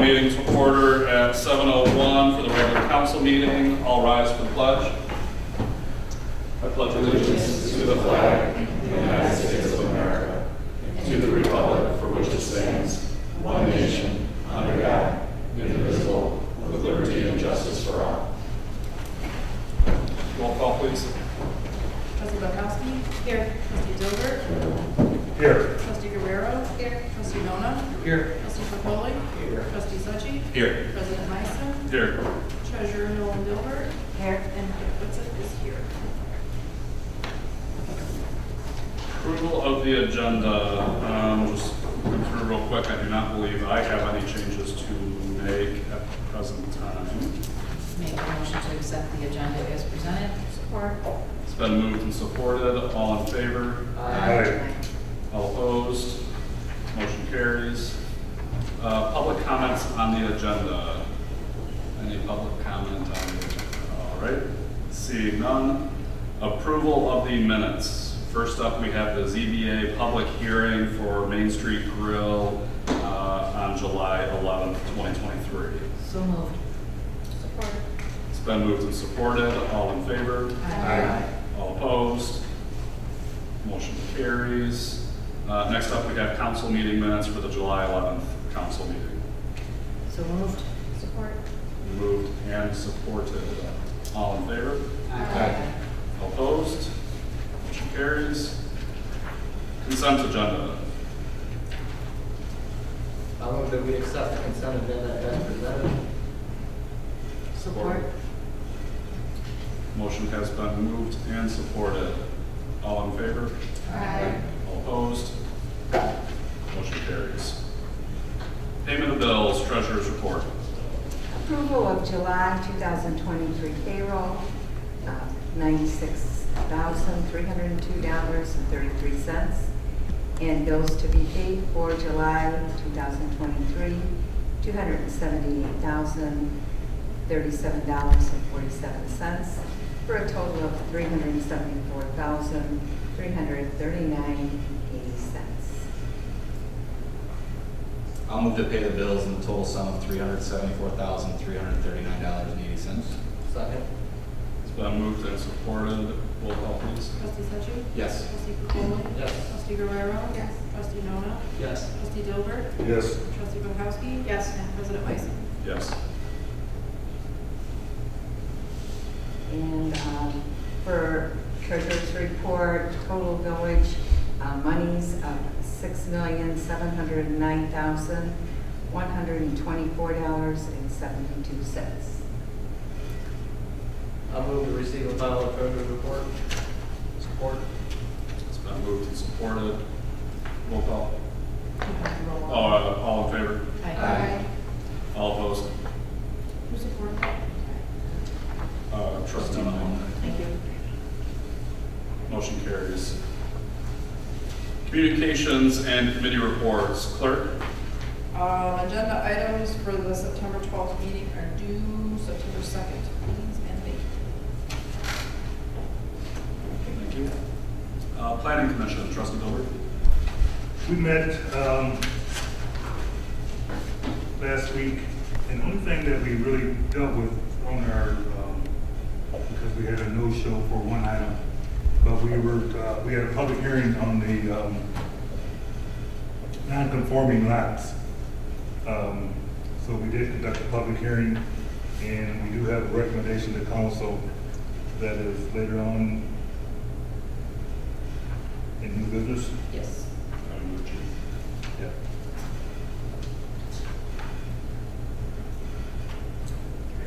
meeting to order at 7:01 for the regular council meeting. All rise for the pledge. I pledge allegiance to the flag of the United States of America and to the republic for which it stands, one nation, under God, indivisible, with liberty and justice for all. Roll call, please. Trustee Bukowski? Here. Trustee Dilbert? Here. Trustee Guerrero? Here. Trustee Nona? Here. Trustee Tripoli? Here. Trustee Succi? Here. President Meister? Here. Treasurer Nolan Dilbert? Here. And Whitsitt is here. Approval of the agenda. Just going through real quick. I do not believe I have any changes to make at the present time. Make a motion to accept the agenda as presented. Support. It's been moved and supported. All in favor? Aye. All opposed? Motion carries. Public comments on the agenda. Any public comment on the agenda? All right. Seeing none. Approval of the minutes. First up, we have the ZBA public hearing for Main Street Grill on July 11th, 2023. So moved. Support. It's been moved and supported. All in favor? Aye. All opposed? Motion carries. Next up, we have council meeting minutes for the July 11th council meeting. So moved. Support. Moved and supported. All in favor? Aye. All opposed? Motion carries. Consent agenda. I'll move that we accept the consent agenda as presented. Support. Motion has been moved and supported. All in favor? Aye. All opposed? Motion carries. Payment of bills, treasurer's report. Approval of July 2023 payroll, $96,302.33. And bills to be paid for July 2023, $278,037.47, for a total of $374,339.80. I'll move to pay the bills in the total sum of $374,339.80. Second. It's been moved and supported. Roll call, please. Trustee Succi? Yes. Trustee Tripoli? Yes. Trustee Guerrero? Yes. Trustee Nona? Yes. Trustee Dilbert? Yes. Trustee Bukowski? Yes. And President Meister? Yes. And for treasurer's report, total village monies of $6,709,124.72. I'll move to receive and file a treasurer's report. Support. It's been moved and supported. Roll call. All in favor? Aye. All opposed? Who supported that? Trustee Nona. Thank you. Motion carries. Communications and committee reports. Clerk? Agenda items for the September 12th meeting are due September 2nd. Please and thank you. Thank you. Planning Commission, Trustee Dilbert. We met last week, and the only thing that we really dealt with on our, because we had a no-show for one item, but we had a public hearing on the non-conforming lots. So we did conduct a public hearing, and we do have a recommendation to council that is later on in new business. Yes. Yeah.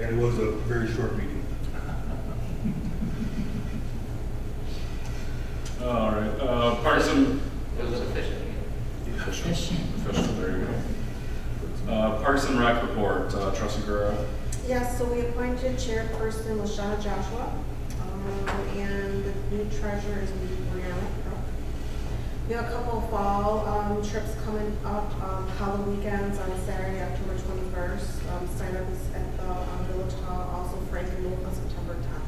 And it was a very short meeting. All right. Parks and It was an efficient meeting. Official, there you go. Parks and Rec report, Trustee Guerrero. Yes, so we appointed chairperson LaShawna Joshua, and the new treasurer is Brianna Crook. We have a couple of fall trips coming up, Halloween weekends on Saturday, October 21st. Sign up is at the Village Hall, also Frank and Wolf on September 10th.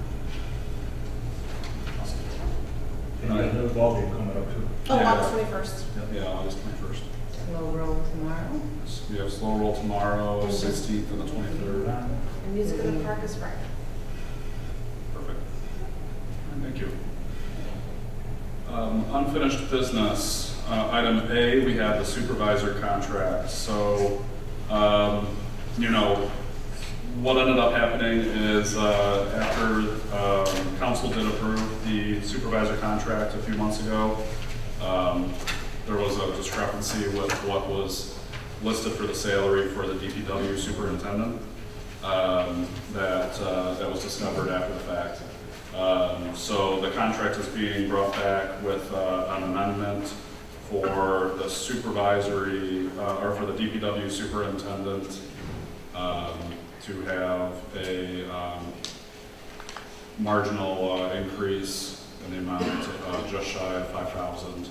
And I have a ball game coming up too. Oh, Yeah. August 21st. Yeah, August 21st. slow roll tomorrow. We have slow roll tomorrow, 16th and the 23rd. And music in the park is Friday. Perfect. Thank you. Unfinished business. Item A, we have the supervisor contract. So, you know, what ended up happening is after council did approve the supervisor contract a few months ago, there was a discrepancy with what was listed for the salary for the DPW superintendent that was discovered after the fact. So the contract is being brought back with an amendment for the supervisory, or for the DPW superintendent to have a marginal increase in the amount just shy of $5,000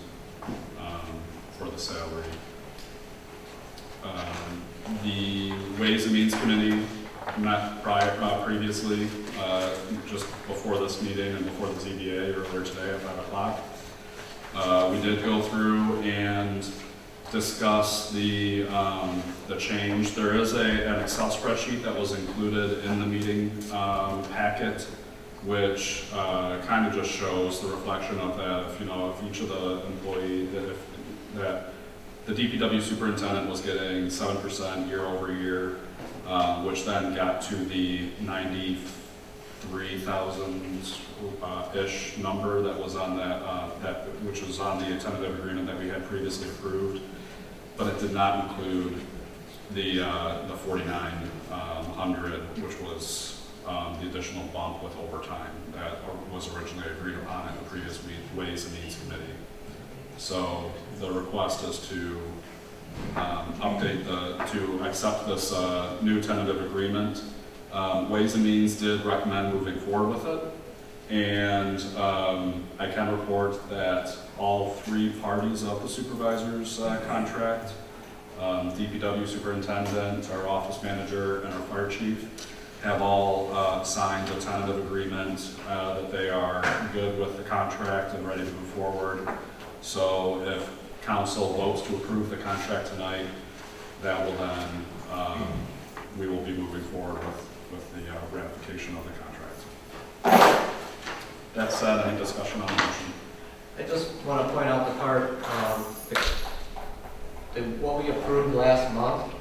for the salary. The Ways and Means Committee met previously, just before this meeting and before the ZBA earlier today at 5 o'clock. We did go through and discuss the change. There is an Excel spreadsheet that was included in the meeting packet, which kind of just shows the reflection of that. If each of the employees, that the DPW superintendent was getting 7% year over year, which then got to the 93,000-ish number that was on which was on the tentative agreement that we had previously approved, but it did not include the 4,900, which was the additional bump with overtime that was originally agreed upon at the previous Ways and Means Committee. So the request is to accept this new tentative agreement. Ways and Means did recommend moving forward with it, and I can report that all three parties of the supervisor's contract, DPW superintendent, our office manager, and our fire chief, have all signed a tentative agreement that they are good with the contract and ready to move forward. So if council votes to approve the contract tonight, that will then, we will be moving forward with the ratification of the contract. That said, any discussion on the motion? I just want to point out the part, what we approved last month,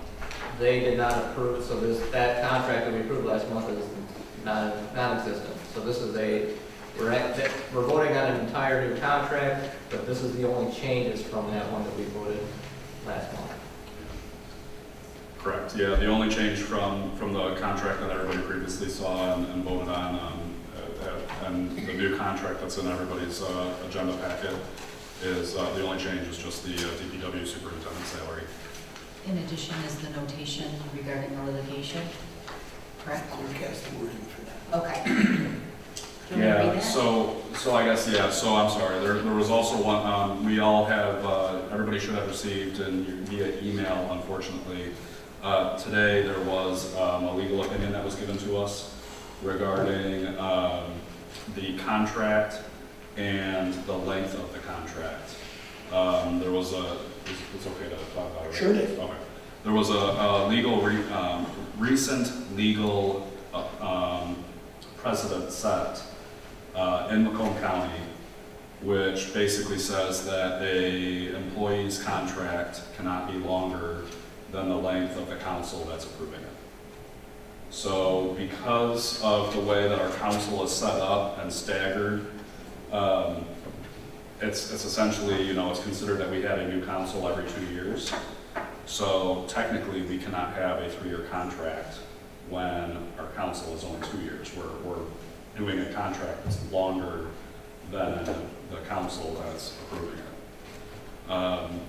they did not approve, so that contract that we approved last month is non-existent. So this is we're voting on an entire new contract, but this is the only changes from that one that we voted last month. Correct, yeah, the only change from the contract that everybody previously saw and voted on, and the new contract that's in everybody's agenda packet is, the only change is just the DPW superintendent salary. In addition is the notation regarding the litigation, correct? Okay. Do you want me to read Yeah, that? so I guess, yeah, so I'm sorry, there was also one, we all have, everybody should have received via email, unfortunately. Today there was a legal opinion that was given to us regarding the contract and the length of the contract. There was it's okay to talk about it, right? Sure it is. Okay. There was a recent legal precedent set in Macomb County, which basically says that a employee's contract cannot be longer than the length of the council that's approving it. So because of the way that our council is set up and staggered, it's essentially, it's considered that we have a new council every 2 years. So technically, we cannot have a 3-year contract when our council is only 2 years. We're doing a contract that's longer than the council that's approving it.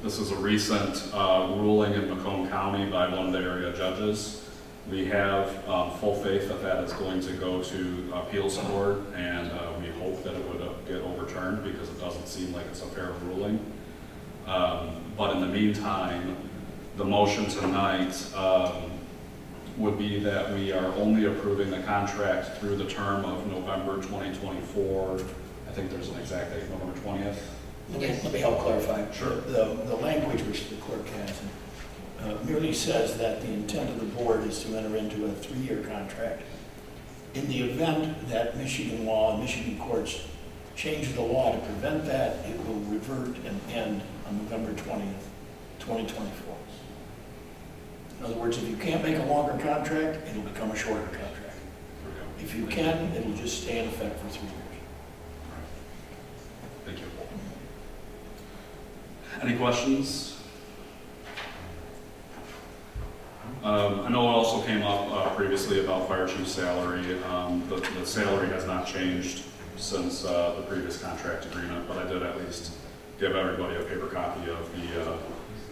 This is a recent ruling in Macomb County by one of the area judges. We have full faith that that is going to go to appeals court, and we hope that it would get overturned because it doesn't seem like it's a fair ruling. But in the meantime, the motion tonight would be that we are only approving the contract through the term of November 2024. I think there's an exact date, November 20th. Let me help clarify. Sure. The language which the clerk has merely says that the intent of the board is to enter into a 3-year contract. In the event that Michigan law and Michigan courts change the law to prevent that, it will revert and end on November 20th, 2024. In other words, if you can't make a longer contract, it'll become a shorter contract. If you can, it'll just stay in effect for 3 years. Thank you. Any questions? I know it also came up previously about fire chief's salary. The salary has not changed since the previous contract agreement, but I did at least give everybody a paper copy of the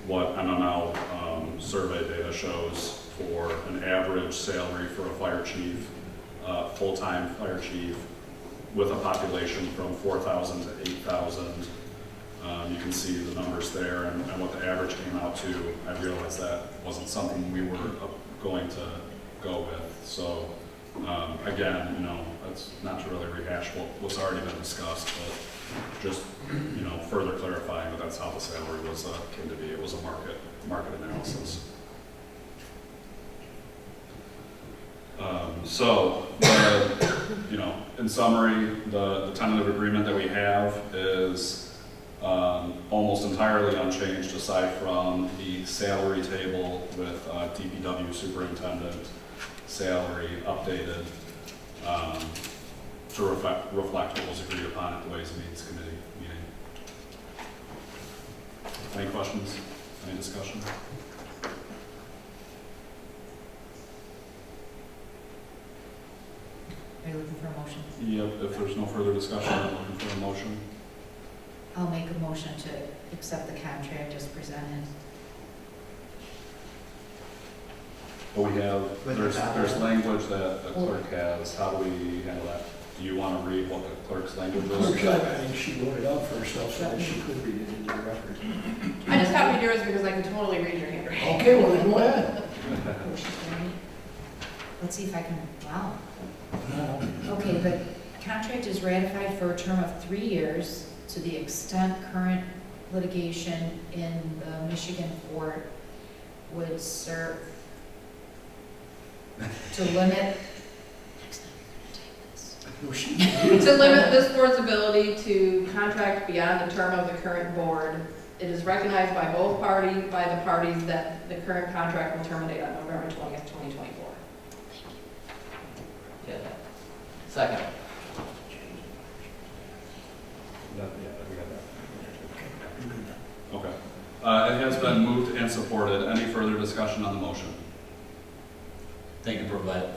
what MML survey data shows for an average salary for a fire chief, full-time fire chief, with a population from 4,000 to 8,000. You can see the numbers there and what the average came out to. I realized that wasn't something we were going to go with. So again, that's not to really rehash what's already been discussed, but just further clarifying that that's how the salary was came to be. It was a market analysis. In summary, the tentative agreement that we have is almost entirely unchanged aside from the salary table with DPW superintendent salary updated to reflect what was agreed upon at the Ways and Means Committee meeting. Any questions? Any discussion? Are you looking for a motion? Yep, if there's no further discussion, I'm looking for a motion. I'll make a motion to accept the contract as presented. But there's language that the clerk has. How do we handle that? Do you want to read what the clerk's language is? I think she wrote it out for herself so that she could read it into the record. I just copied yours because I can totally read your handwriting. Okay, well then go ahead. Let's see if I can, wow. No. Okay, the contract is ratified for a term of 3 years to the extent current litigation in the Michigan court would serve to limit To limit this board's ability to contract beyond the term of the current board, it is recognized by the parties that the current contract will terminate on November 20th, 2024. Yeah. Second. Okay. It has been moved and supported. Any further discussion on the motion? Thank you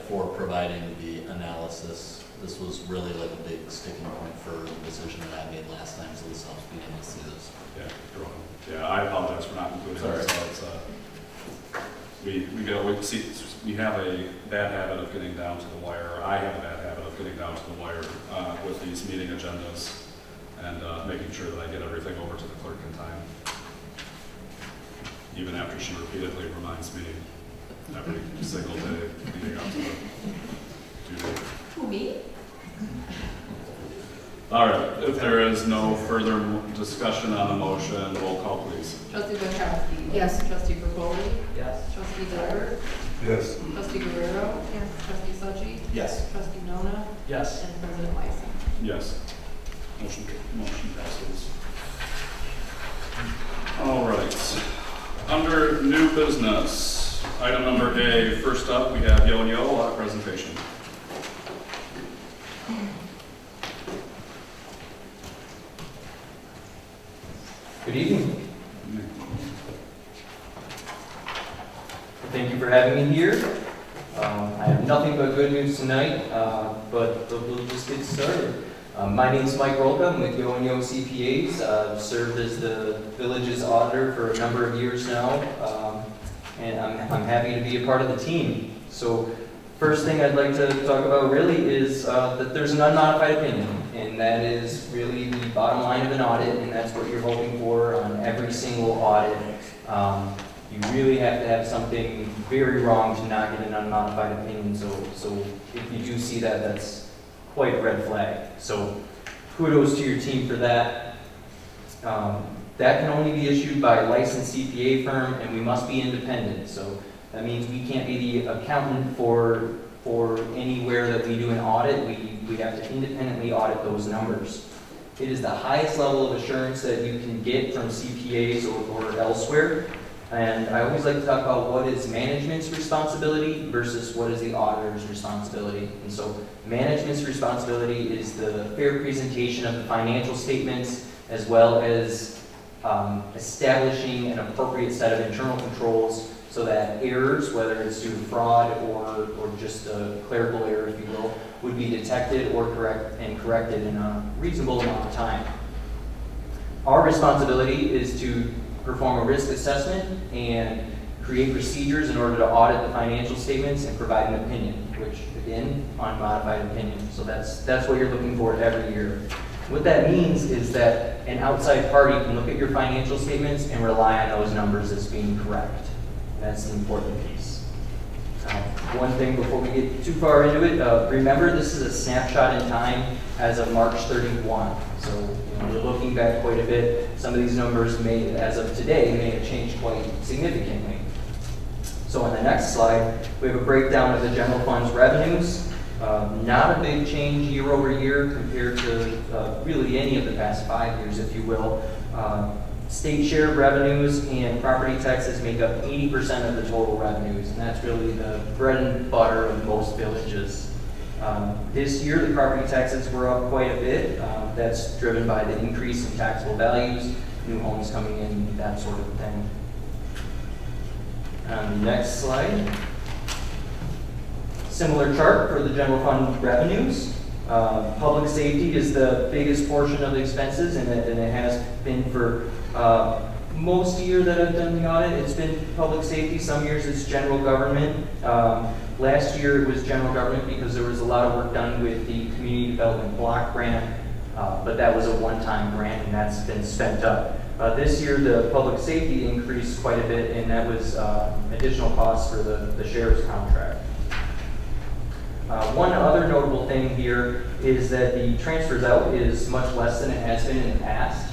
for providing the analysis. This was really like a big sticking point for the decision that I made last time, so this helps me to see this. Yeah, you're welcome. Yeah, I apologize for not including Sorry. that. So we have a bad habit of getting down to the wire. Or I have a bad habit of getting down to the wire with these meeting agendas and making sure that I get everything over to the clerk in time, even after she repeatedly reminds me every single day leading up to the due date. Who, me? All right, if there is no further discussion on the motion, roll call please. Trustee Pankowski? Yes. Trustee Berkowitz? Yes. Trustee Dillard? Yes. Trustee Guerrero? Yes. Trustee Succi? Yes. Trustee Nona? Yes. And President Weiss. Yes. Motion passes. All right. Under new business, item number A, first up, we have Yo and Yo presentation. Good evening. Thank you for having me here. I have nothing but good news tonight, but we'll just get started. My name is Mike Rolka. I'm with Yo and Yo CPAs. I've served as the village's auditor for a number of years now, and I'm happy to be a part of the team. So, first thing I'd like to talk about really is that there's an unmodified opinion, and that is really the bottom line of an audit, and that's what you're hoping for on every single audit. You really have to have something very wrong to not get an unmodified opinion, so if you do see that, that's quite a red flag. So kudos to your team for that. That can only be issued by a licensed CPA firm, and we must be independent. So that means we can't be the accountant for anywhere that we do an audit. We have to independently audit those numbers. It is the highest level of assurance that you can get from CPAs or elsewhere. And I always like to talk about what is management's responsibility versus what is the auditor's responsibility. And so management's responsibility is the fair presentation of the financial statements, as well as establishing an appropriate set of internal controls so that errors, whether it's due to fraud or just a clerical error, if you will, would be detected or corrected in a reasonable amount of time. Our responsibility is to perform a risk assessment and create procedures in order to audit the financial statements and provide an opinion, which again, unmodified opinion. So that's what you're looking for every year. What that means is that an outside party can look at your financial statements and rely on those numbers as being correct. That's an important piece. One thing before we get too far into it, remember this is a snapshot in time as of March 31. So we're looking back quite a bit. Some of these numbers may, as of today, may have changed quite significantly. So on the next slide, we have a breakdown of the general fund's revenues. Not a big change year over year compared to really any of the past 5 years, if you will. State share of revenues and property taxes make up 80% of the total revenues, and that's really the bread and butter of most villages. This year, the property taxes were up quite a bit. That's driven by the increase in taxable values, new homes coming in, that sort of thing. Next slide. Similar chart for the general fund revenues. Public safety is the biggest portion of the expenses, and it has been for most year that I've done the audit. It's been public safety. Some years it's general government. Last year it was general government because there was a lot of work done with the community development block grant, but that was a one-time grant and that's been spent up. This year the public safety increased quite a bit, and that was additional costs for the sheriff's contract. One other notable thing here is that the transfers out is much less than it has been in the past.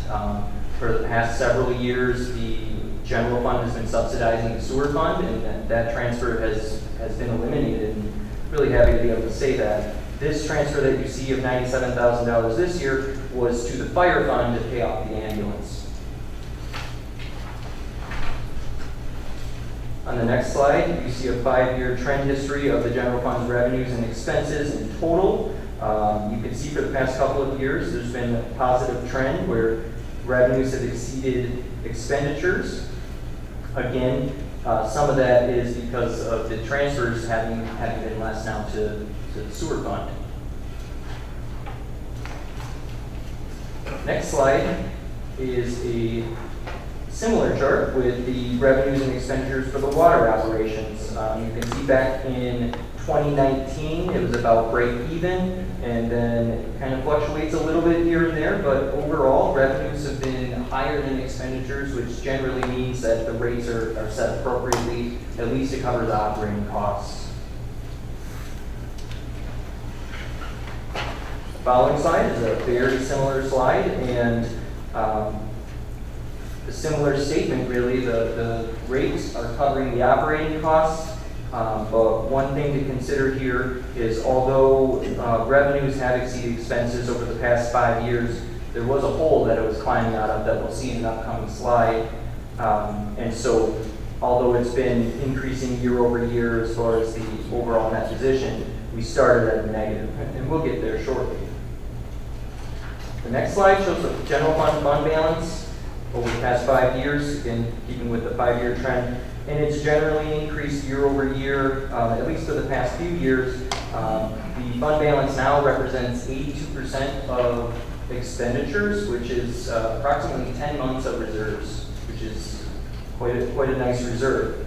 For the past several years, the general fund has been subsidizing the sewer fund, and that transfer has been eliminated. And really happy to be able to say that. This transfer that you see of $97,000 this year was to the fire fund to pay off the ambulance. On the next slide, you see a 5-year trend history of the general fund's revenues and expenses in total. You can see for the past couple of years, there's been a positive trend where revenues have exceeded expenditures. Again, some of that is because of the transfers having been less now to the sewer fund. Next slide is a similar chart with the revenues and expenditures for the water operations. You can see back in 2019, it was about break even, and then it kind of fluctuates a little bit here and there, but overall, revenues have been higher than expenditures, which generally means that the rates are set appropriately, at least to cover the operating costs. The following slide is a very similar slide, and a similar statement really. The rates are covering the operating costs. But one thing to consider here is although revenues have exceeded expenses over the past 5 years, there was a hole that it was climbing out of that we'll see in an upcoming slide. And so although it's been increasing year over year as far as the overall net position, we started at a negative, and we'll get there shortly. The next slide shows the general fund balance over the past 5 years, again, keeping with the 5-year trend. And it's generally increased year over year, at least for the past few years. The fund balance now represents 82% of expenditures, which is approximately 10 months of reserves, which is quite a nice reserve.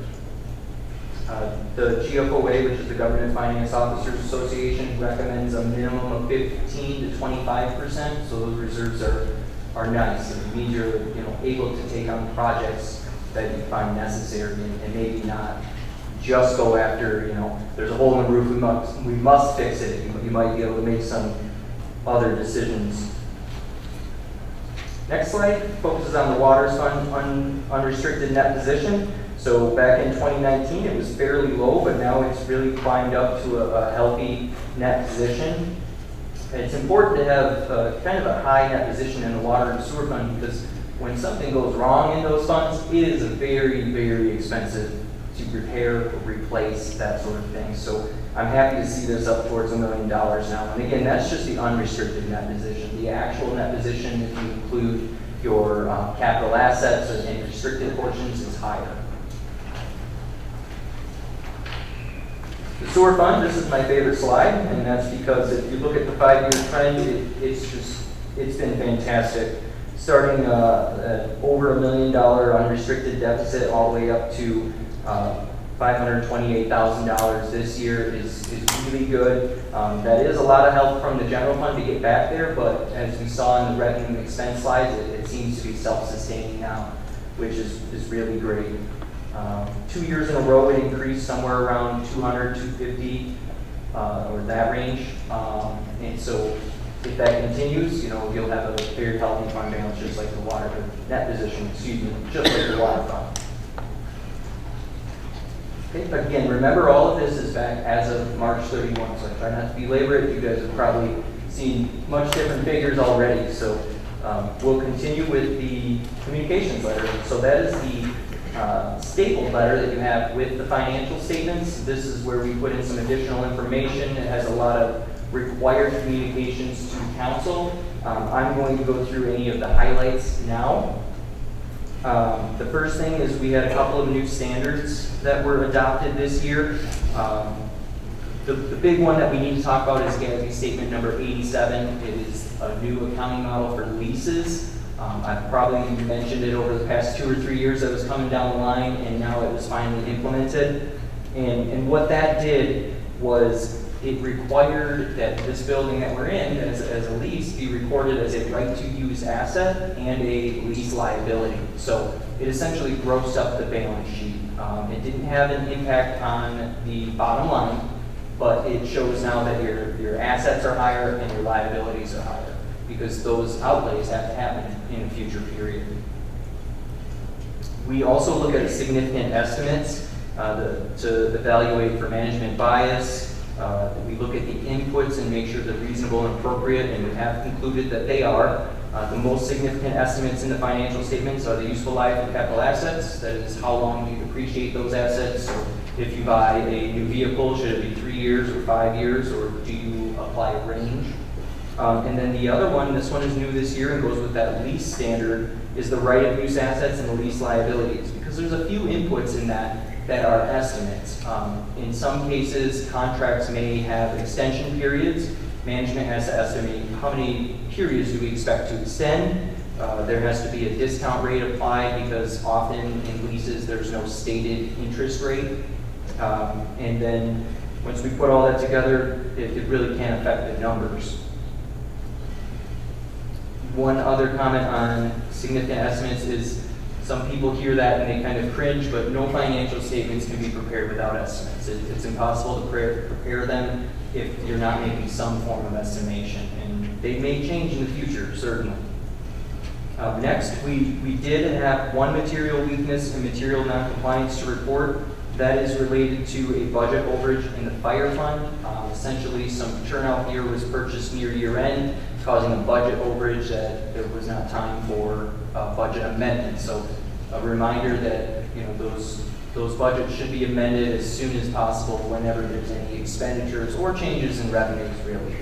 The GFOA, which is the Government Finance Officers Association, recommends a minimum of 15 to 25%, so those reserves are nice. It means you're able to take on projects that you find necessary, and maybe not just go after, there's a hole in the roof, we must fix it. You might be able to make some other decisions. Next slide focuses on the water fund unrestricted net position. So back in 2019, it was fairly low, but now it's really climbed up to a healthy net position. And it's important to have kind of a high net position in the water and sewer fund because when something goes wrong in those funds, it is very, very expensive to repair, replace, that sort of thing. So I'm happy to see this up towards $1 million now. And again, that's just the unrestricted net position. The actual net position, if you include your capital assets and restricted portions, is higher. The sewer fund, this is my favorite slide, and that's because if you look at the 5-year trend, it's been fantastic. Starting over $1 million unrestricted deficit all the way up to $528,000 this year is really good. That is a lot of help from the general fund to get back there, but as we saw in the revenue and expense slides, it seems to be self-sustaining now, which is really great. 2 years in a row, it increased somewhere around 200, 250, or that range. And so if that continues, you'll have a very healthy fund balance, just like the water net position, just like the water fund. Okay, but again, remember all of this is back as of March 31, so I try not to belabor it. You guys have probably seen much different figures already, so we'll continue with the communications letter. So that is the stapled letter that you have with the financial statements. This is where we put in some additional information. It has a lot of required communications to council. I'm going to go through any of the highlights now. The first thing is we had a couple of new standards that were adopted this year. The big one that we need to talk about is GASB statement number 87. It is a new accounting model for leases. I've probably mentioned it over the past 2 or 3 years that was coming down the line, and now it was finally implemented. And what that did was it required that this building that we're in as a lease be recorded as a right-to-use asset and a lease liability. So it essentially grossed up the balance sheet. It didn't have an impact on the bottom line, but it shows now that your assets are higher and your liabilities are higher, because those outlays have to happen in a future period. We also look at significant estimates to evaluate for management bias. We look at the inputs and make sure they're reasonable and appropriate, and we have concluded that they are. The most significant estimates in the financial statements are the useful life of capital assets. That is, how long do you depreciate those assets? So if you buy a new vehicle, should it be 3 years or 5 years, or do you apply a range? And then the other one, this one is new this year and goes with that lease standard, is the right of use assets and the lease liabilities. Because there's a few inputs in that are estimates. In some cases, contracts may have extension periods. Management has to estimate how many periods do we expect to extend. There has to be a discount rate applied because often in leases there's no stated interest rate. And then once we put all that together, it really can affect the numbers. One other comment on significant estimates is some people hear that and they kind of cringe, but no financial statements can be prepared without estimates. It's impossible to prepare them if you're not making some form of estimation, and they may change in the future, certainly. Next, we did have one material weakness and material noncompliance to report. That is related to a budget overage in the fire fund. Essentially, some turnout gear was purchased near year end, causing a budget overage that there was not time for budget amendment. So a reminder that those budgets should be amended as soon as possible whenever there's any expenditures or changes in revenues, really.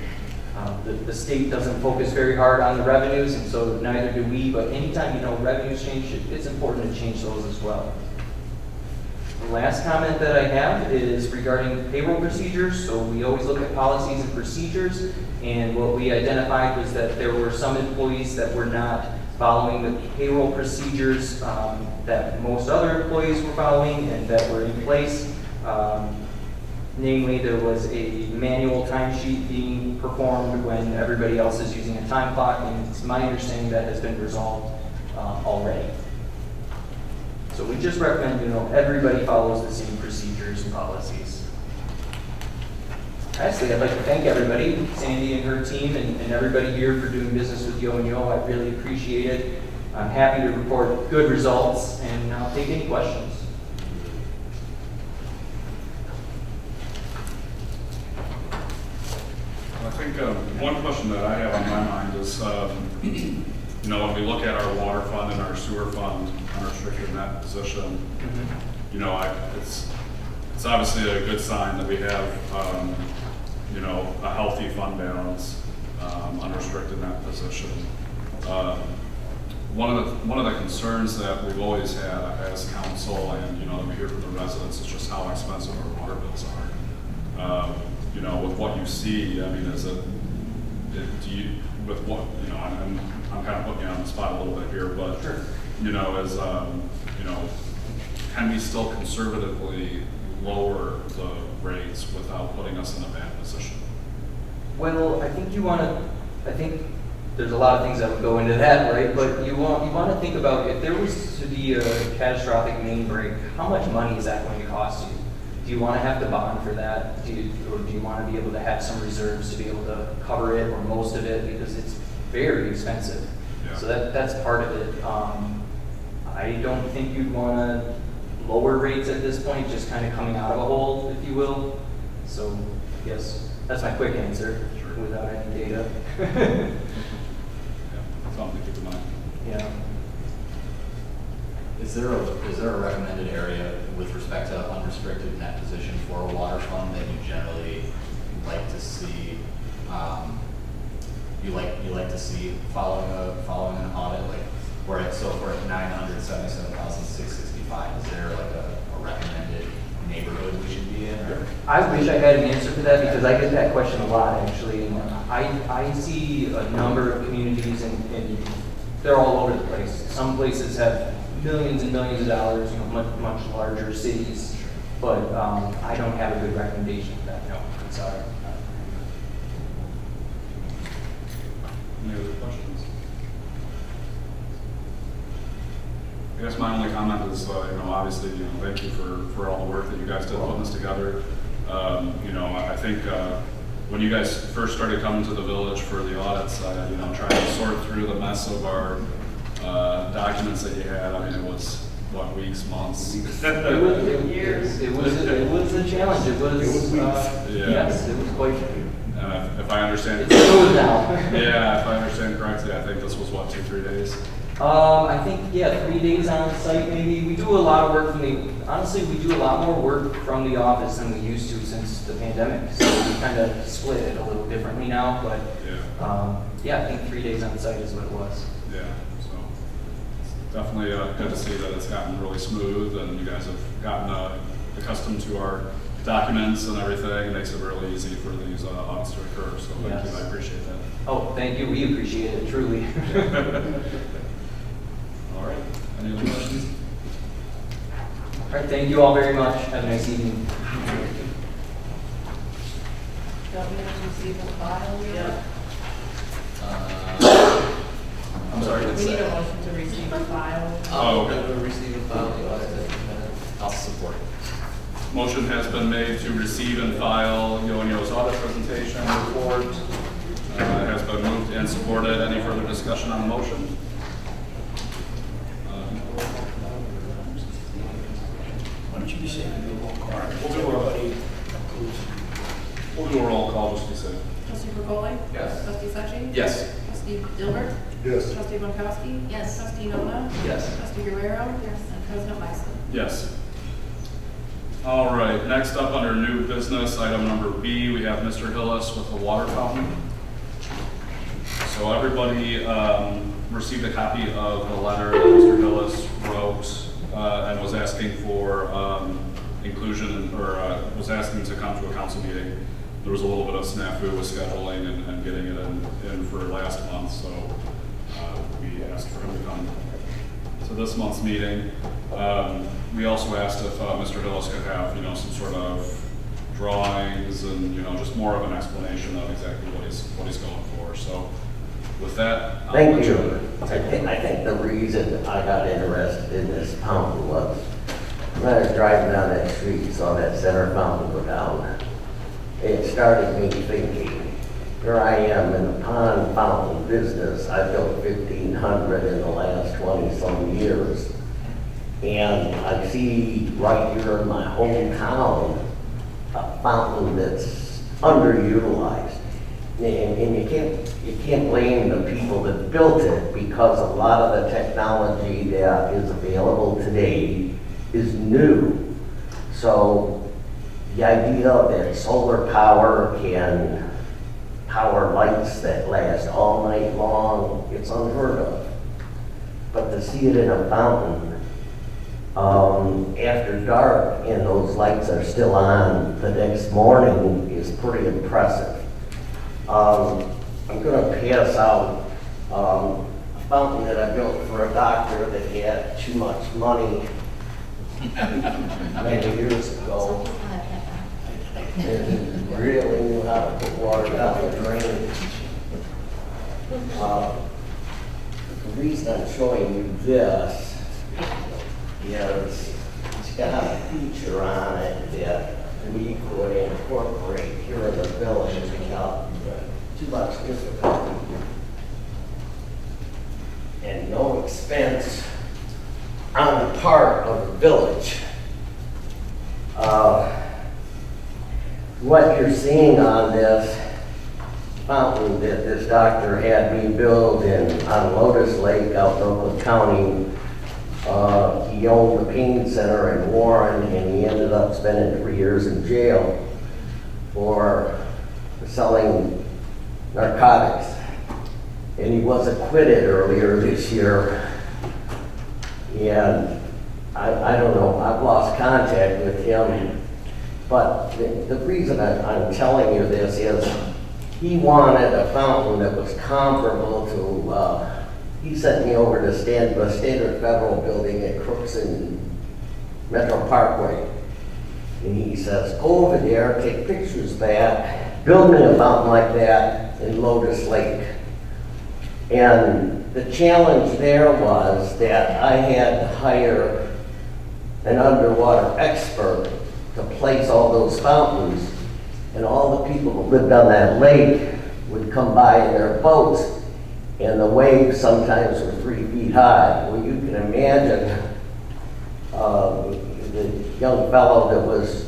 The state doesn't focus very hard on the revenues, and so neither do we, but anytime revenues change, it's important to change those as well. The last comment that I have is regarding payroll procedures. So we always look at policies and procedures, and what we identified was that there were some employees that were not following the payroll procedures that most other employees were following and that were in place. Namely, there was a manual timesheet being performed when everybody else is using a time clock, and it's my understanding that has been resolved already. So we just recommend, everybody follows the same procedures and policies. Lastly, I'd like to thank everybody, Sandy and her team, and everybody here for doing business with Yo and Yo. I really appreciate it. I'm happy to report good results, and I'll take any questions. I think one question that I have on my mind is, you know, when we look at our water fund and our sewer fund unrestricted net position, you know, it's obviously a good sign that we have, you know, a healthy fund balance, unrestricted net position. One of the concerns that we've always had as council, and you know, that we hear from the residents, is just how expensive our water bills are. You know, with what you see, I mean, do you, with what, you know, I'm kind of putting you on the spot a little bit here, but, Sure. you know, you know, can we still conservatively lower the rates without putting us in a bad position? Well, I think there's a lot of things that would go into that, right? But you want to think about, if there was to be a catastrophic main break, how much money is that going to cost you? Do you want to have to bond for that? Or do you want to be able to have some reserves to be able to cover it or most of it? Because it's very expensive. Yeah. So that's part of it. I don't think you'd want to lower rates at this point, just kind of coming out of a hole, if you will. So, yes, that's my quick answer, Sure. without any data. Yeah, something to keep in mind. Yeah. Is there a recommended area with respect to unrestricted net position for a water fund that you generally like to see? You like to see following an audit, like we're at 977,665. Is there like a recommended neighborhood we should be in? Or? I wish I had an answer for that because I get that question a lot, actually. And I see a number of communities and they're all over the place. Some places have millions and millions of dollars, you know, much larger cities. But I don't have a good recommendation for that. No, I'm sorry. Any other questions? I guess my only comment is, you know, obviously, you know, thank you for all the work that you guys did putting this together. You know, I think when you guys first started coming to the village for the audits, you know, trying to sort through the mess of our documents that you had, I mean, it was, what, weeks, months? It was a challenge. It was yes, it was quite. If I understand. It's smooth now. Yeah, if I understand correctly, I think this was what, 2-3 days? I think, yeah, 3 days on site maybe. We do a lot of work honestly, we do a lot more work from the office than we used to since the pandemic. So we kind of split it a little differently now, but yeah, I think 3 days on site is what it was. Yeah, so it's definitely good to see that it's gotten really smooth and you guys have gotten accustomed to our documents and everything. It makes it really easy for these audits to occur, so thank Yes. you, I appreciate that. Oh, thank you. We appreciate it, truly. All right, any other questions? All right, thank you all very much. Have a nice evening. Don't we have to receive a file yet? I'm sorry. We need a motion to receive a file. Oh, okay. We're receiving file the audit. I'll support. Motion has been made to receive and file Yo and Yo's audit presentation report. It has been moved and supported. Any further discussion on the motion? Why don't you just say the roll call? We'll do a roll call just to be safe. Trustee Burgoli? Yes. Trustee Setchi? Yes. Trustee Dilbert? Yes. Trustee Bonkowski? Yes. Trustee Nona? Yes. Trustee Guerrero? Yes. And President Bison? Yes. All right, next up under new business, item number B, we have Mr. Hillis with the water fountain. So everybody received a copy of the letter that Mr. Hillis wrote and was asking for inclusion, or was asking to come to a council meeting. There was a little bit of snafu with scheduling and getting it in for last month, so we asked for him to come to this month's meeting. We also asked if Mr. Hillis could have, you know, some sort of drawings and, you know, just more of an explanation of exactly what he's going for. So with that, I'll Thank let you. I think the reason I got interested in this fountain was when I was driving down that street, saw that center fountain go down. it started me thinking. Here I am in the pond fountain business. I built 1,500 in the last 20-some years. And I see right here in my hometown a fountain that's underutilized. And you can't blame the people that built it, because a lot of the technology that is available today is new. So the idea that solar power can power lights that last all night long, it's unheard of. But to see it in a fountain after dark and those lights are still on the next morning is pretty impressive. I'm going to pass out a fountain that I built for a doctor that had too much money many years ago. And he really knew how to put water down the drain. The reason I'm showing you this is it's got a feature on it that we could incorporate here in the village without too much difficulty and no expense on the part of the village. What you're seeing on this fountain that this doctor had me build on Lotus Lake out in Oakland County, he owned the pain center in Warren, and he ended up spending 3 years in jail for selling narcotics. And he was acquitted earlier this year. And I don't know, I've lost contact with him. But the reason I'm telling you this is he wanted a fountain that was comparable to, he sent me over to the Standard Federal building at Crooks and Metro Parkway. And he says, go over there, take pictures of that, build me a fountain like that in Lotus Lake. And the challenge there was that I had to hire an underwater expert to place all those fountains, and all the people who lived on that lake would come by in their boats, and the waves sometimes were 3 feet high. Well, you can imagine the young fellow that was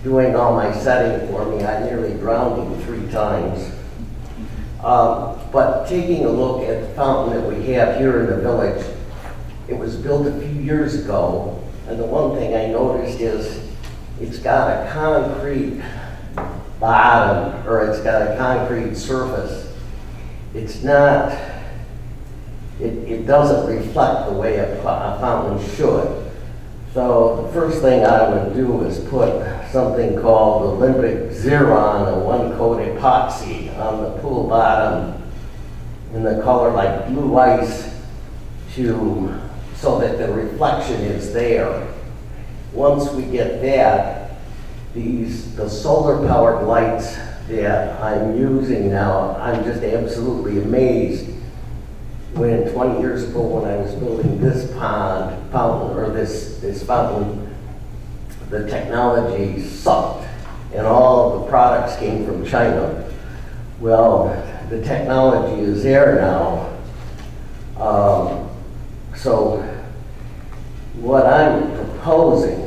doing all my setting for me, I nearly drowned him 3 times. But taking a look at the fountain that we have here in the village, it was built a few years ago, and the one thing I noticed is it's got a concrete bottom, or it's got a concrete surface. It's not, it doesn't reflect the way a fountain should. So the first thing I would do is put something called Olympic Xeron, a one-coat epoxy on the pool bottom in the color like blue ice so that the reflection is there. Once we get that, the solar powered lights that I'm using now, I'm just absolutely amazed. When 20 years ago when I was building this fountain, the technology sucked and all of the products came from China. Well, the technology is there now. So what I'm proposing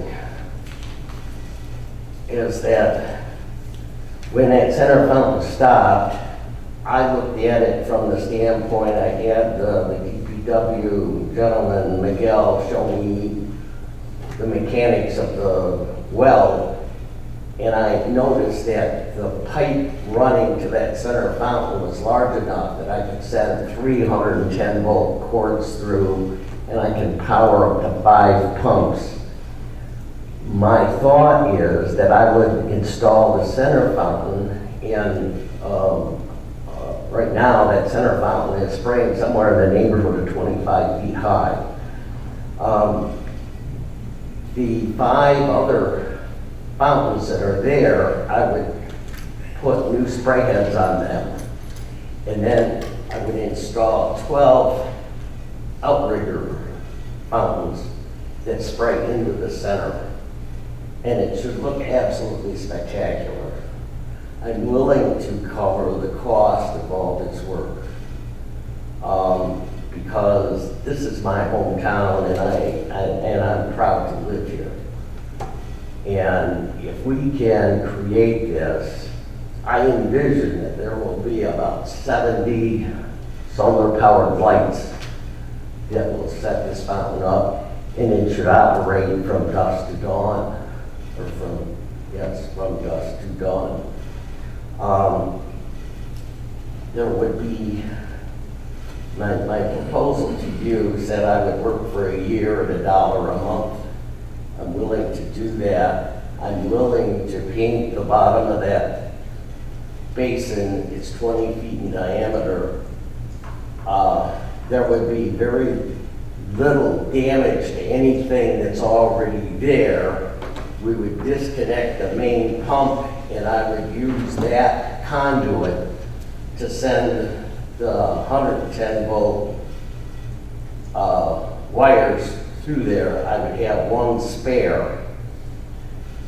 is that when that center fountain stopped, I looked at it from the standpoint, I had the DPW gentleman, Miguel, show me the mechanics of the well, and I noticed that the pipe running to that center fountain was large enough that I could send 310 volt cords through, and I can power up to 5 pumps. My thought is that I would install the center fountain, and right now that center fountain is spraying somewhere in the neighborhood of 25 feet high. The 5 other fountains that are there, I would put new spray heads on them, and then I would install 12 outrigger fountains that spray into the center, and it should look absolutely spectacular. I'm willing to cover the cost of all this work. Because this is my hometown and I'm proud to live here. And if we can create this, I envision that there will be about 70 solar-powered lights that will set this fountain up, and it should operate from dusk to dawn, or from dusk to dawn. There would be, my proposal to you said I would work for a year at $1 a month. I'm willing to do that. I'm willing to paint the bottom of that basin. It's 20 feet in diameter. There would be very little damage to anything that's already there. We would disconnect the main pump and I would use that conduit to send the 110 volt wires through there. I would have one spare.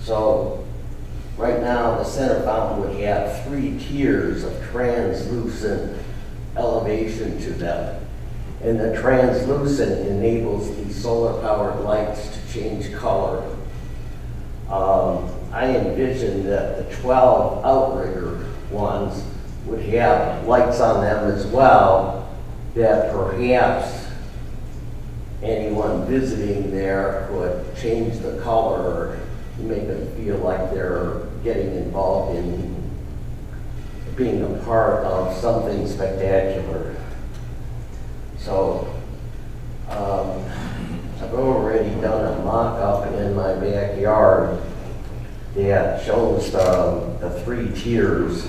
So right now the center fountain would have 3 tiers of translucent elevation to them. And the translucent enables these solar powered lights to change color. I envision that the 12 outrigger ones would have lights on them as well, that perhaps anyone visiting there could change the color to make them feel like they're getting involved in being a part of something spectacular. So, I've already done a mock-up in my backyard that shows the 3 tiers.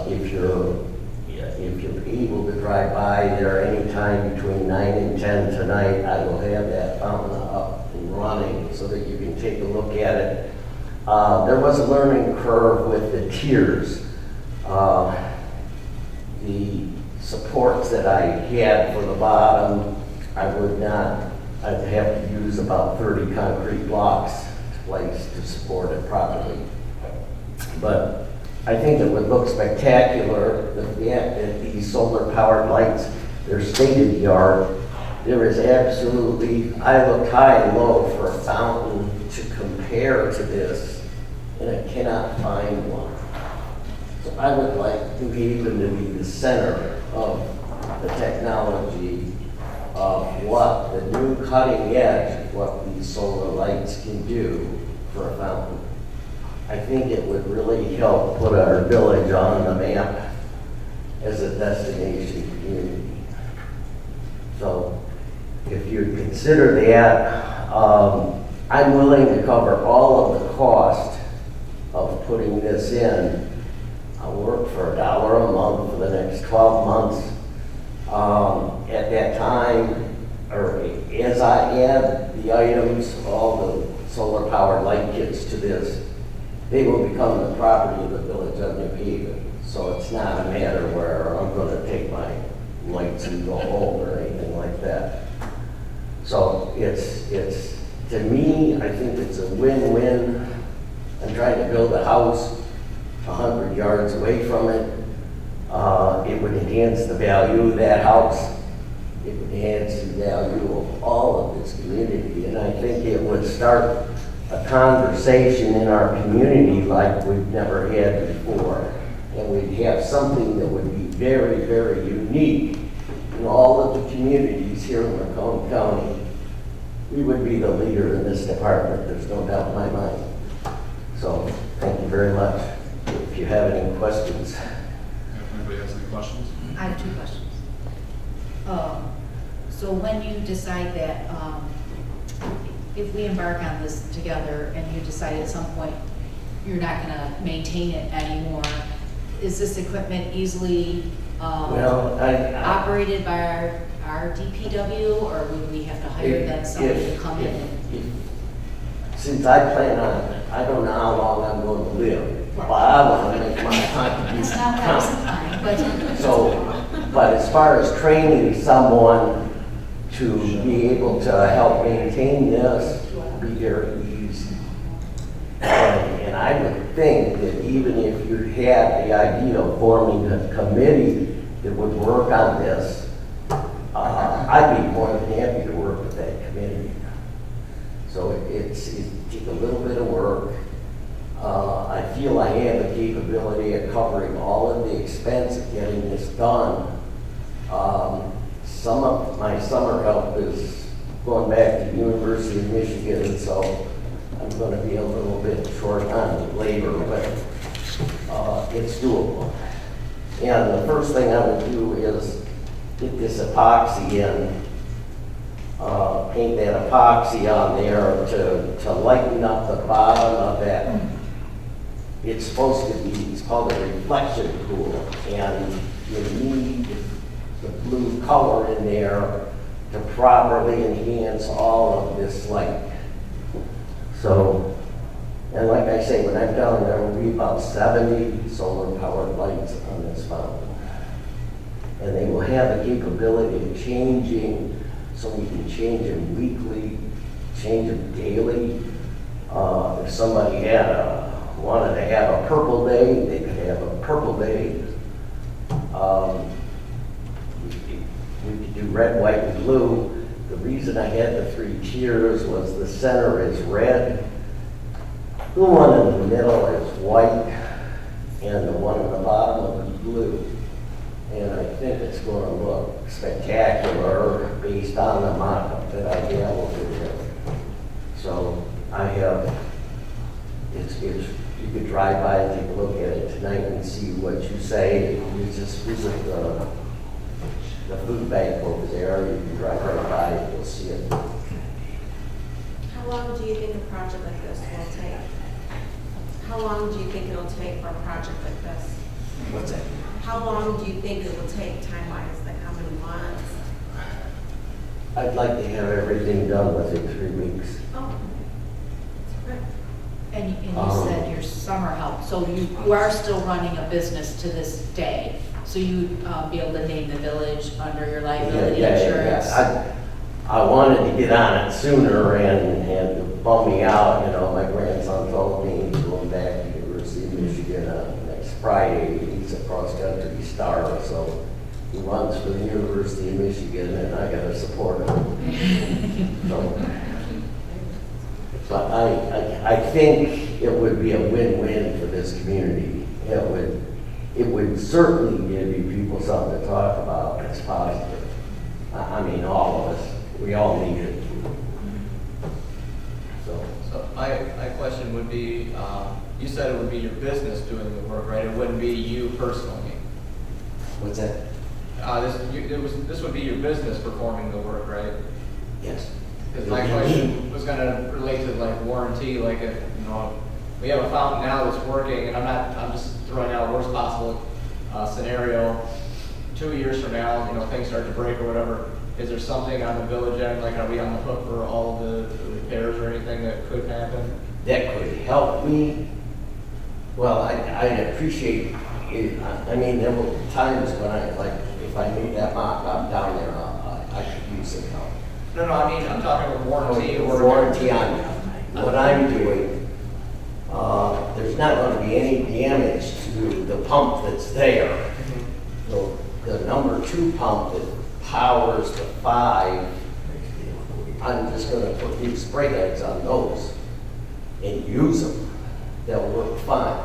If you're able to drive by there anytime between 9 and 10 tonight, I will have that fountain up and running so that you can take a look at it. There was a learning curve with the tiers. The supports that I had for the bottom, I'd have to use about 30 concrete blocks to place to support it properly. But I think it would look spectacular, the fact that these solar powered lights, they're state of the art. There is absolutely, I looked high and low for a fountain to compare to this, and I cannot find one. So I would like New Haven to be the center of the technology of what the new cutting edge, what these solar lights can do for a fountain. I think it would really help put our village on the map as a destination community. So if you consider that, I'm willing to cover all of the cost of putting this in. I'll work for $1 a month for the next 12 months. At that time, or as I add the items, all the solar powered light kits to this, they will become the property of the village of New Haven. So it's not a matter where I'm going to take my lights and go home or anything like that. So it's to me, I think it's a win-win. I'm trying to build a house 100 yards away from it. It would enhance the value of that house. It would enhance the value of all of this community. And I think it would start a conversation in our community like we've never had before. And we'd have something that would be very, very unique in all of the communities here in Macomb County. We would be the leader in this department, there's no doubt in my mind. So, thank you very much. If you have any questions. If anybody has any questions? I have 2 questions. So when you decide that, if we embark on this together and you decide at some point you're not gonna maintain it anymore, is this equipment easily operated by our DPW, or would we have to hire them somebody to come in and? Since I plan on, I don't know how long I'm going to live, but I want to make my contribution That's not what I was implying, but. So, but as far as training someone to be able to help maintain this, be very easy. And I would think that even if you had the idea of forming a committee that would work on this, I'd be more than happy to work with that committee. So it's a little bit of work. I feel I have the capability of covering all of the expense of getting this done. Some of my summer help is going back to University of Michigan, so I'm going to be a little bit short on labor, but it's doable. And the first thing I would do is get this epoxy in, paint that epoxy on there to lighten up the bottom of that. It's supposed to be, it's called a reflection pool, and you need the blue color in there to properly enhance all of this light. So, and like I say, when I'm done, there will be about 70 solar powered lights on this fountain. And they will have the capability of changing, so we can change them weekly, change them daily. If somebody wanted to have a purple day, they could have a purple day. We could do red, white, and blue. The reason I had the 3 tiers was the center is red, the one in the middle is white, and the one in the bottom is blue. And I think it's going to look spectacular based on the mock-up that I have over there. So I have, you could drive by and take a look at it tonight and see what you say. You just visit the food bank over there. You can drive right by and you'll see it. How long do you think a project like this will take? How long do you think it'll take for a project like this? What's that? How long do you think it will take time-wise, like how many months? I'd like to have everything done within 3 weeks. Oh, that's good. And you said your summer help, so you are still running a business to this day. So you'd be able to name the village under your liability insurance? I wanted to get on it sooner and bum me out. You know, my grandson told me he's going back to the University of Michigan next Friday. He's a cross-country star, so he runs for the University of Michigan, and I got to support him. But I think it would be a win-win for this community. It would certainly give you people something to talk about that's positive. I mean, all of us, we all need it. So my question would be, you said it would be your business doing the work, right? It wouldn't be you personally. What's that? This would be your business performing the work, right? Yes. Because my question was going to relate to like warranty, like if, you know, we have a fountain now that's working, and I'm just throwing out a worst possible scenario. 2 years from now, you know, things start to break or whatever. Is there something on the village end, like are we on the hook for all the repairs or anything that could happen? That could help me. Well, I'd appreciate it. I mean, there were times when if I need that mock-up down there, I could use some help. No, I mean, I'm talking about warranty or... Warranty on what I'm doing. There's not going to be any damage to the pump that's there. So the number 2 pump that powers the 5, I'm just going to put new spray heads on those and use them. They'll work fine.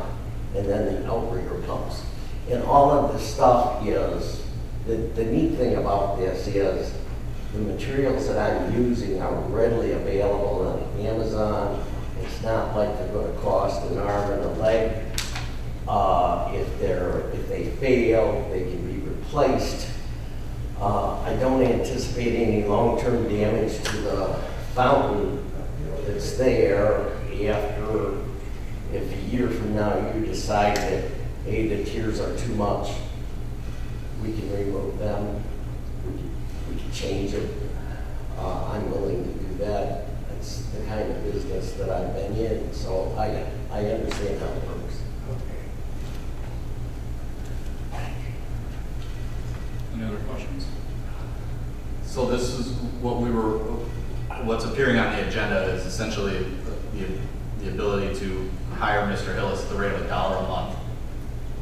And then the outrigger pumps. And all of this stuff is, the neat thing about this is the materials that I'm using are readily available on Amazon. It's not like they're going to cost an arm and a leg. If they fail, they can be replaced. I don't anticipate any long-term damage to the fountain that's there after, if a year from now you decide that, hey, the tiers are too much, we can remove them, we can change it. I'm willing to do that. It's the kind of business that I've been in, so I understand how it works. Any other questions? So this is what's appearing on the agenda is essentially the ability to hire Mr. Hillis at the rate of $1 a month.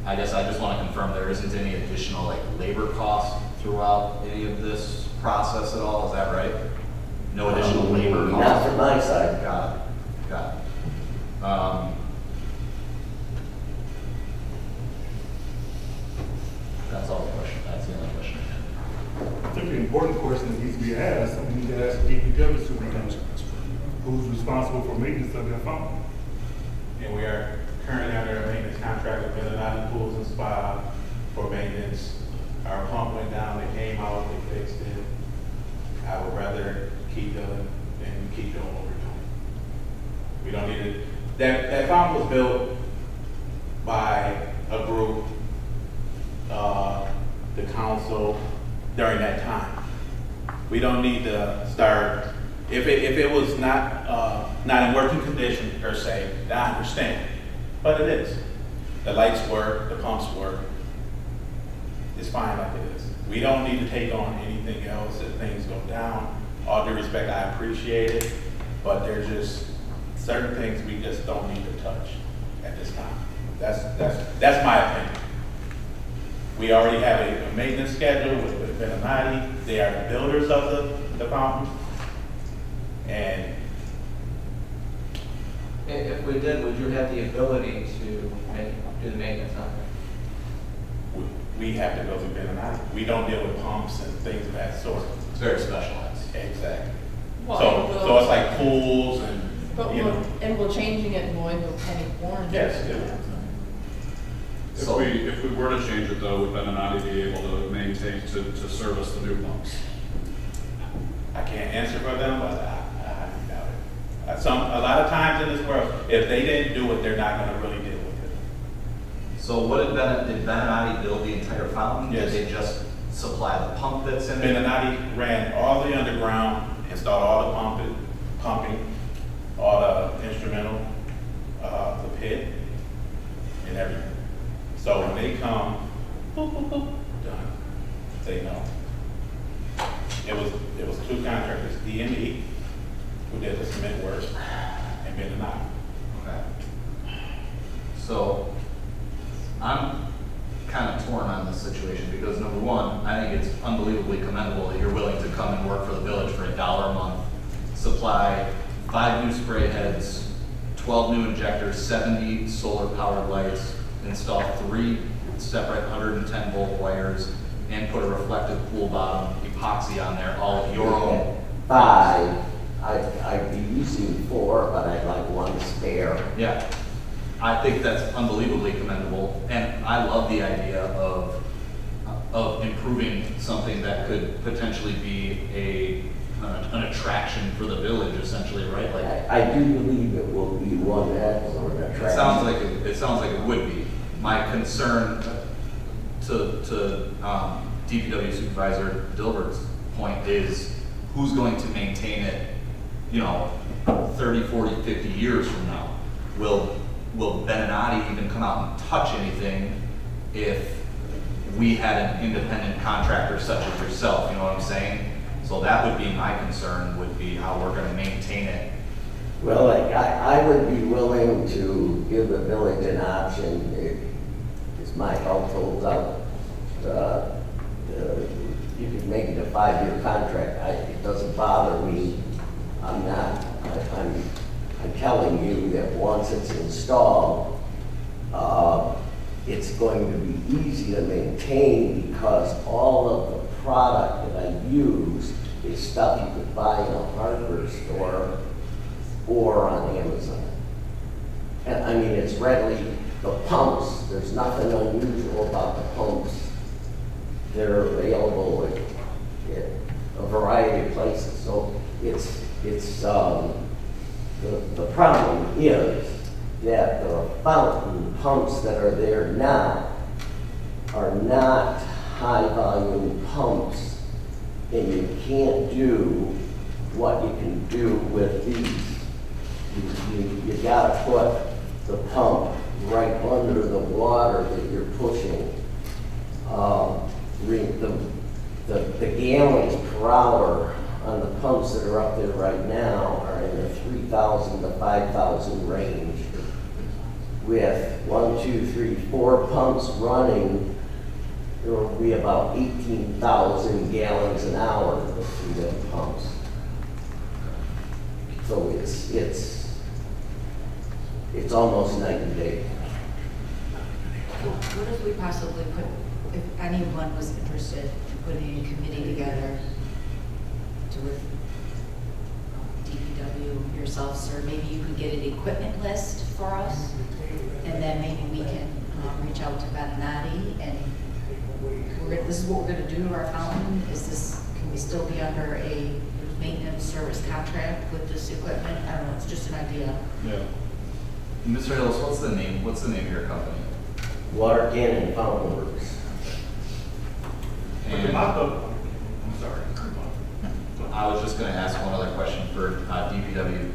I guess I just want to confirm there isn't any additional like labor cost throughout any of this process at all, is that right? No additional labor cost? Not from my side. Got it, got it. That's all the question, that's the only question I had. I think the important question that needs to be asked, we need to ask the DPW superintendent, who's responsible for maintenance of that fountain? And we are currently under a maintenance contract with Mennonite Pools and Spa for maintenance. Our pump went down, they came out, they fixed it. I would rather keep doing and keep doing what we're doing. We don't need it. That fountain was built by a group, the council during that time. We don't need to start, if it was not in working condition per se, I understand, but it is. The lights work, the pumps work. It's fine like it is. We don't need to take on anything else if things go down. All due respect, I appreciate it, but there's just certain things we just don't need to touch at this time. That's my opinion. We already have a maintenance schedule with Mennonite. They are the builders of the fountain. And If we did, would you have the ability to do the maintenance on it? we have to go through Mennonite. We don't deal with pumps and things of that sort. It's very specialized. Exactly. Well, So it's like pools and, But you know. will changing it void of any warranty? Yes, it will. If we were to change it though, would Benanati be able to maintain, to service the new pumps? I can't answer for them, but I doubt it. A lot of times in this world, if they didn't do it, they're not gonna really deal with it. So what did Benanati build the entire fountain? Yes. Did they just supply the pump that's in it? Mennonite ran all the underground, installed all the pumping, all the instrumental, the pit, and everything. So when they come, boop, boop, boop, done, they know. It was two contractors, DME, who did the cement work, and Mennonite. Okay. So I'm kind of torn on this situation because number one, I think it's unbelievably commendable that you're willing to come and work for the village for $1 a month, supply 5 new spray heads, 12 new injectors, 70 solar powered lights, install 3 separate 110 volt wires, and put a reflective pool bottom epoxy on there, all of your own. 5. I'd be using 4, but I'd like 1 spare. Yeah, I think that's unbelievably commendable, and I love the idea of improving something that could potentially be an attraction for the village, essentially, right? Like I do believe it will be one excellent attraction. it sounds like it would be. My concern to DPW Supervisor Dilbert's point is who's going to maintain it, 30, 40, 50 years from now? Will Benanati even come out and touch anything if we had an independent contractor such as yourself, you know what I'm saying? So that would be my concern, would be how we're gonna maintain it. Well, I would be willing to give the village an option, if my health holds up. You could make it a 5-year contract. It doesn't bother me. I'm telling you that once it's installed, it's going to be easy to maintain because all of the product that I use is stuff you could buy in a hardware store or on Amazon. And I mean, it's readily, the pumps, there's nothing unusual about the pumps. They're available at a variety of places. So the problem is that the fountain pumps that are there now are not high volume pumps, and you can't do what you can do with these. You gotta put the pump right under the water that you're pushing. The gallons per hour on the pumps that are up there right now are in the 3,000 to 5,000 range. with 4 pumps running, there will be about 18,000 gallons an hour through the pumps. So it's almost night and day. What if we possibly put, if anyone was interested in putting a committee together to with DPW, yourself, sir, maybe you could get an equipment list for us? And then maybe we can reach out to Venati and this is what we're gonna do to our fountain. Can we still be under a maintenance service contract with this equipment? I don't know, it's just an idea. Yeah. Mr. Hills, what's the name of your company? Water Cannon Fountain Works. But the And mop-up, I'm sorry. I was just gonna ask one other question for DPW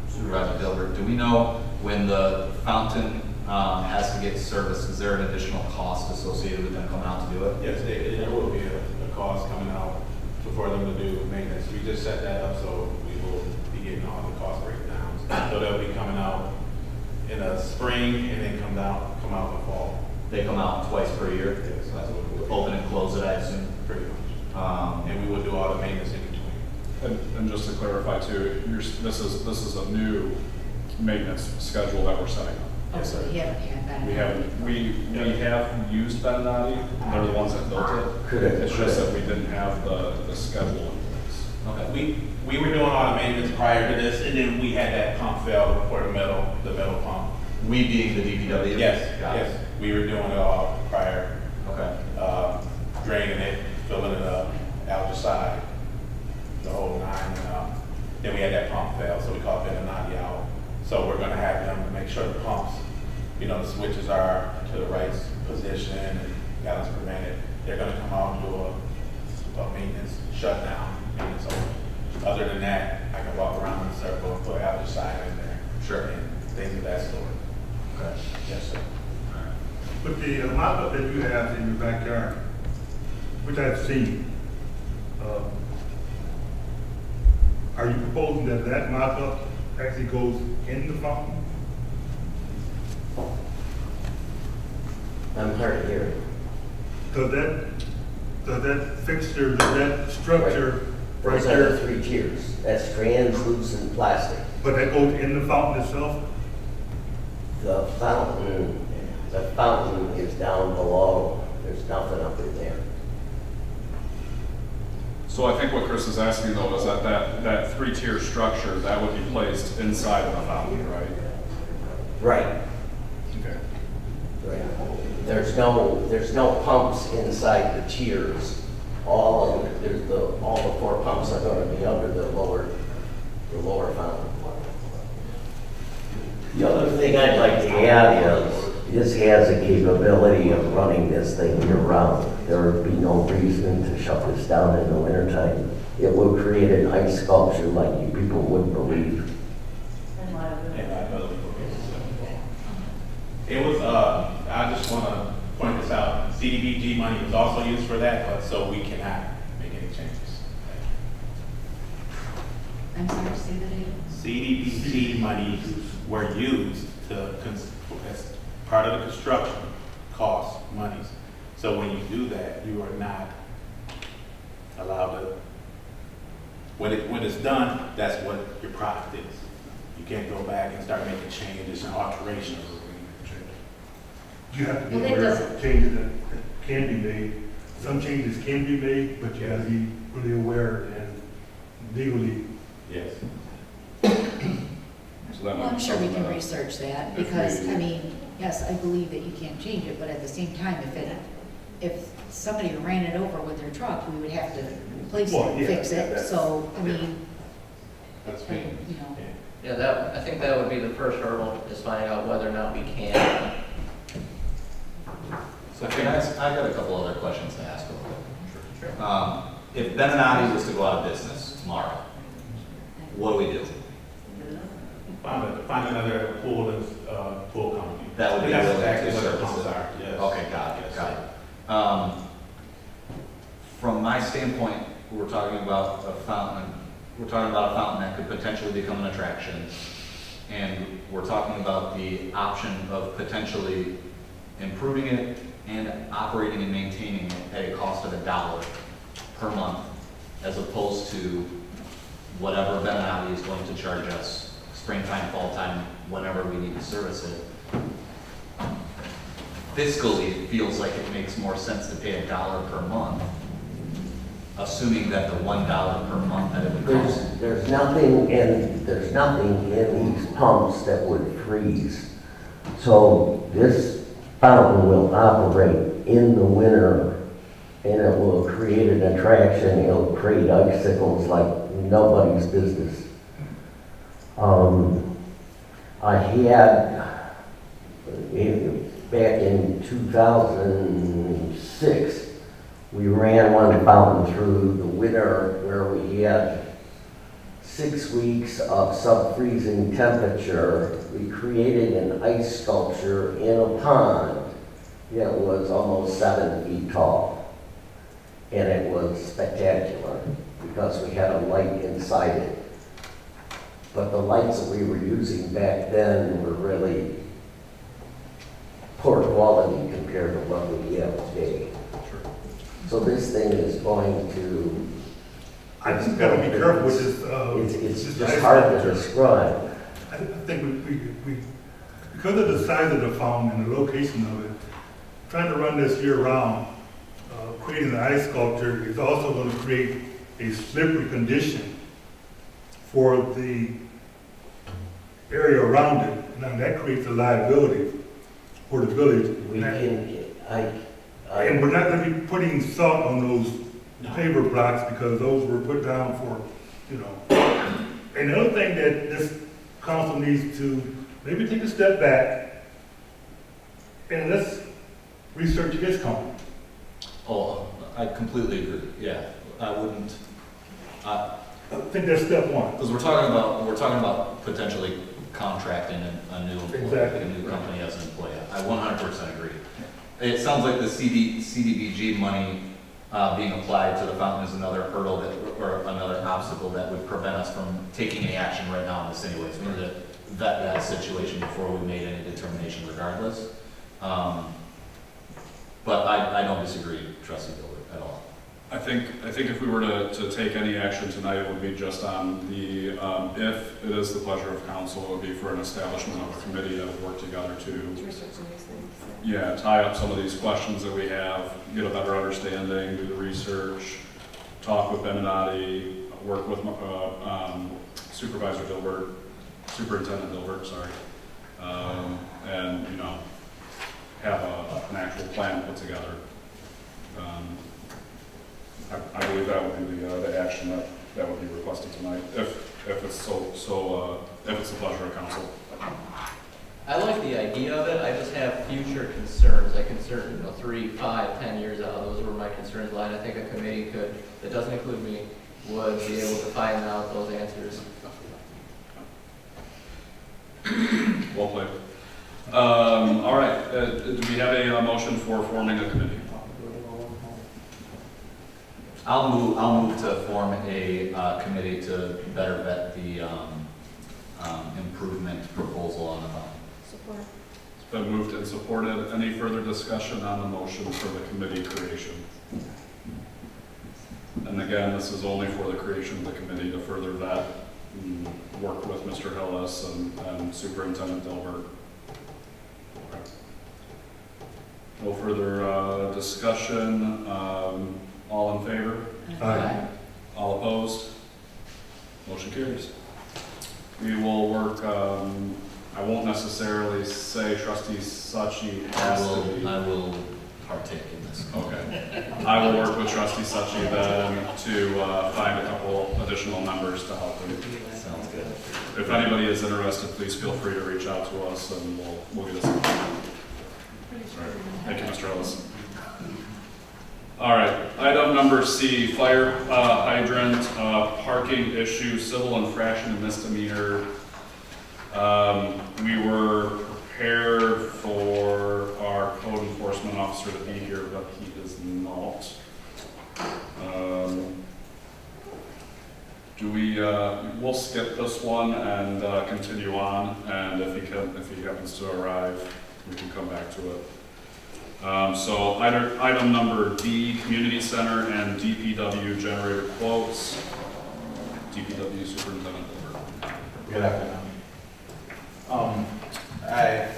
Supervisor Dilbert. Do we know when the fountain has to get serviced, is there an additional cost associated with them coming out to do it? Yes, there will be a cost coming out for them to do maintenance. We just set that up, so we will be getting all the cost breakdowns. So they'll be coming out in the spring and then come out in the fall. They come out twice per year? Yes, that's what we'll do. Open and close it, I assume? Pretty much. And we will do all the maintenance in between. And just to clarify too, this is a new maintenance schedule that we're setting up. Oh, so we haven't had that. We have used Venati, they're the ones that built it. Correct. It's just that we didn't have the schedule in place. Okay. We were doing all the maintenance prior to this, and then we had that pump fail for the metal pump. We being the DPW? Yes, Got it. yes. We were doing it all prior, Okay. draining it, filling it up, out the side, the whole nine. Then we had that pump fail, so we called Venati out. So we're gonna have them to make sure the pumps, the switches are to the right position and gallons per minute. They're gonna come out and do a maintenance shutdown, maintenance over. Other than that, I can walk around in a circle and put out the side in there. Sure. And things of that sort. Okay. Yes, sir. But the mop-up that you have in your backyard, which I've seen, are you proposing that mop-up actually goes in the fountain? I'm hard of hearing. Does that fixture, does that structure right Those are the there, 3 tiers. That's translucent plastic. but that goes in the fountain itself? The fountain is down below. There's nothing up in there. So I think what Chris is asking though is that 3-tier structure, that would be placed inside of the fountain, right? Right. Okay. Right. There's no pumps inside the tiers. All the 4 pumps are going to be under the lower fountain. The other thing I'd like to add is this has a capability of running this thing year round. There would be no reason to shut this down in the wintertime. It will create an ice sculpture like you people wouldn't believe. And it was, I just want to point this out, CDBG money was also used for that, but so we cannot make any changes. I'm sorry, say that again. CDBG monies were used as part of the construction cost monies. So when you do that, you are not allowed to, when it's done, that's what your product is. You can't go back and start making changes and alterations. You have to be Well, that aware doesn't- of changes that can be made. Some changes can be made, but you have to be really aware and legally. Yes. So that Well, might I'm be sure we something can that- research that, if because, we- I mean, yes, I believe that you can't change it, but at the same time, if somebody ran it over with their truck, we would have to replace Well, it, yeah, fix yeah, it, that's- so, I yeah. mean, That's you me. know. Yeah, I think that would be the first hurdle, is finding out whether or not we can. So can I got a couple other questions to ask real quick. If Benanati was to go out of business tomorrow, what do we do? Find another pool company. That would be That's willing exactly to what the service pumps it. are, yes. Okay, got it, Yes. got it. From my standpoint, we're talking about a fountain that could potentially become an attraction. and we're talking about the option of potentially improving it and operating and maintaining it at a cost of $1 per month, as opposed to whatever Beninati is going to charge us, springtime, fall time, whenever we need to service it. Fiscally, it feels like it makes more sense to pay $1 per month, assuming that the $1 per month that it would cost. There's nothing in these pumps that would freeze. So this fountain will operate in the winter, and it will create an attraction. It'll create icicles like nobody's business. I had, back in 2006, we ran one fountain through the winter where we had 6 weeks of sub-freezing temperature. We created an ice sculpture in a pond that was almost 7 feet tall. And it was spectacular because we had a light inside it. But the lights that we were using back then were really poor quality compared to what we have today. So this thing is going to... I just gotta be careful with this. It's this just ice hard to sculpture. describe. I think we, because of the size of the fountain and the location of it, trying to run this year round, creating the ice sculpture is also going to create a slippery condition for the area around it. Now that creates a liability for the village. We can, And we're not going to be putting salt on those paver blocks because those were put down for, you know. And the other thing that this council needs to maybe take a step back and let's research this company. Oh, I completely agree, yeah. I wouldn't, I think that's step one. because we're talking about potentially contracting a new employee, Exactly. a new company as an employee. I 100% agree. It sounds like the CDBG money being applied to the fountain is another hurdle that, or another obstacle that would prevent us from taking any action right now on this anyways. We need to vet that situation before we made any determination regardless. But I don't disagree, Trustee Gilbert, at all. I think if we were to take any action tonight, it would be just on the, if it is the pleasure of council, it would be for an establishment of a committee that would work together to, yeah, tie up some of these questions that we have, get a better understanding, do the research, talk with Beninati, work with Superintendent Dilbert, sorry, and, you know, have an actual plan put together. I believe that would be the action that would be requested tonight, if it's if it's the pleasure of council. I like the idea of it, I just have future concerns, like concern, 3, 5, 10 years out, those were my concerns lie, and I think a committee could, that doesn't include me, would be able to find out those answers. Well played. All right, do we have a motion for forming a committee? I'll move to form a committee to better vet the improvement proposal on the fountain. Support. It's been moved and supported. Any further discussion on the motion for the committee creation? And again, this is only for the creation of the committee to further that, work with Mr. Hillis and Superintendent Dilbert. Okay. No further discussion. All in favor? Aye. All opposed? Motion carries. We will work, I won't necessarily say Trustee Sachi has to be. I will partake in this. Okay. I will work with Trustee Sachi then to find a couple additional members to help him. Sounds good. If anybody is interested, please feel free to reach out to us and we'll get this. Thank you, Mr. Ellis. All right, item number C, fire hydrant parking issue, civil infraction and misdemeanor. We were prepared for our code enforcement officer to be here, but he is not. Do we, we'll skip this one and continue on, and if he happens to arrive, we can come back to it. So item number D, community center and DPW generator quotes. DPW superintendent. Good afternoon. I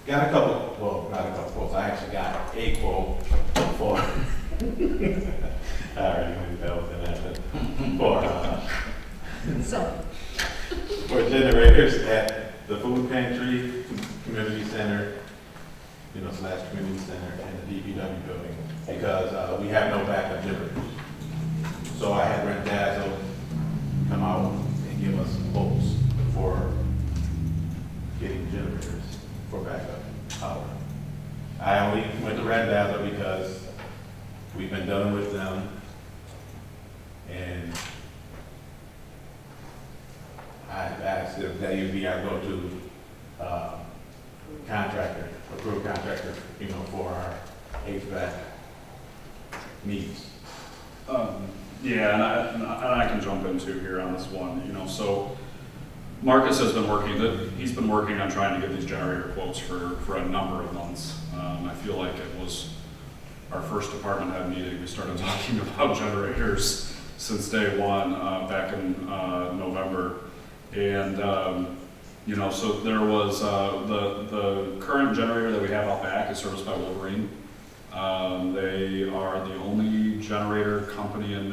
got a couple, well, not a couple quotes, I actually got a quote for, I already knew that was gonna happen, for generators at the food pantry, community center, / community center, and the DPW building, because we have no backup generators. So I had Randazzo come out and give us quotes for getting generators for backup power. I only went to Randazzo because we've been dealing with them, and I asked if they would be our go-to contractor, approved contractor, for our HVAC needs. Yeah, and I can jump into here on this one, so Marcus has been he's been working on trying to get these generator quotes for a number of months. I feel like it was our first department head meeting, we started talking about generators since day one, back in November. And, so there was, the current generator that we have out back is serviced by Wolverine. They are the only generator company in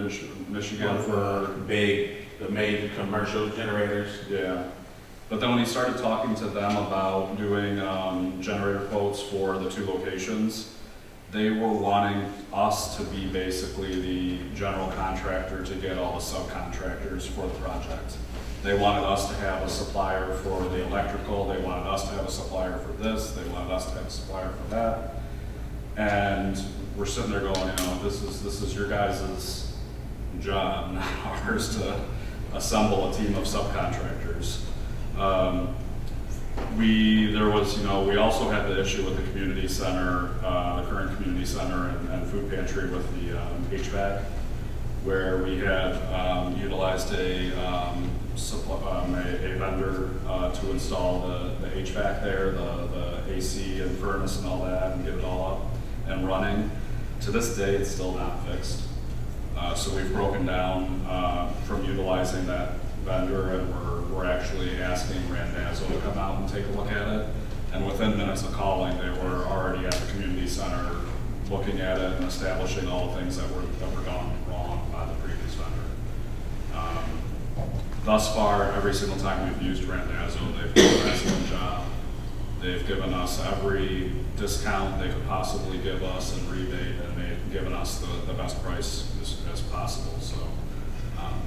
Michigan for the made commercial generators. Yeah. But then when he started talking to them about doing generator quotes for the 2 locations, they were wanting us to be basically the general contractor to get all the subcontractors for the project. They wanted us to have a supplier for the electrical, they wanted us to have a supplier for this, they wanted us to have a supplier for that. And we're sitting there going, this is your guys' job, not ours, to assemble a team of subcontractors. We also had the issue with the community center, the current community center and food pantry with the HVAC, where we had utilized a vendor to install the HVAC there, the AC and furnace and all that, and get it all up and running. To this day, it's still not fixed. So we've broken down from utilizing that vendor, and we're actually asking Randazzo to come out and take a look at it. And within minutes of calling, they were already at the community center looking at it and establishing all the things that were done wrong by the previous vendor. Thus far, every single time we've used Randazzo, they've done an excellent job. They've given us every discount they could possibly give us and rebate, and they've given us the best price as possible. So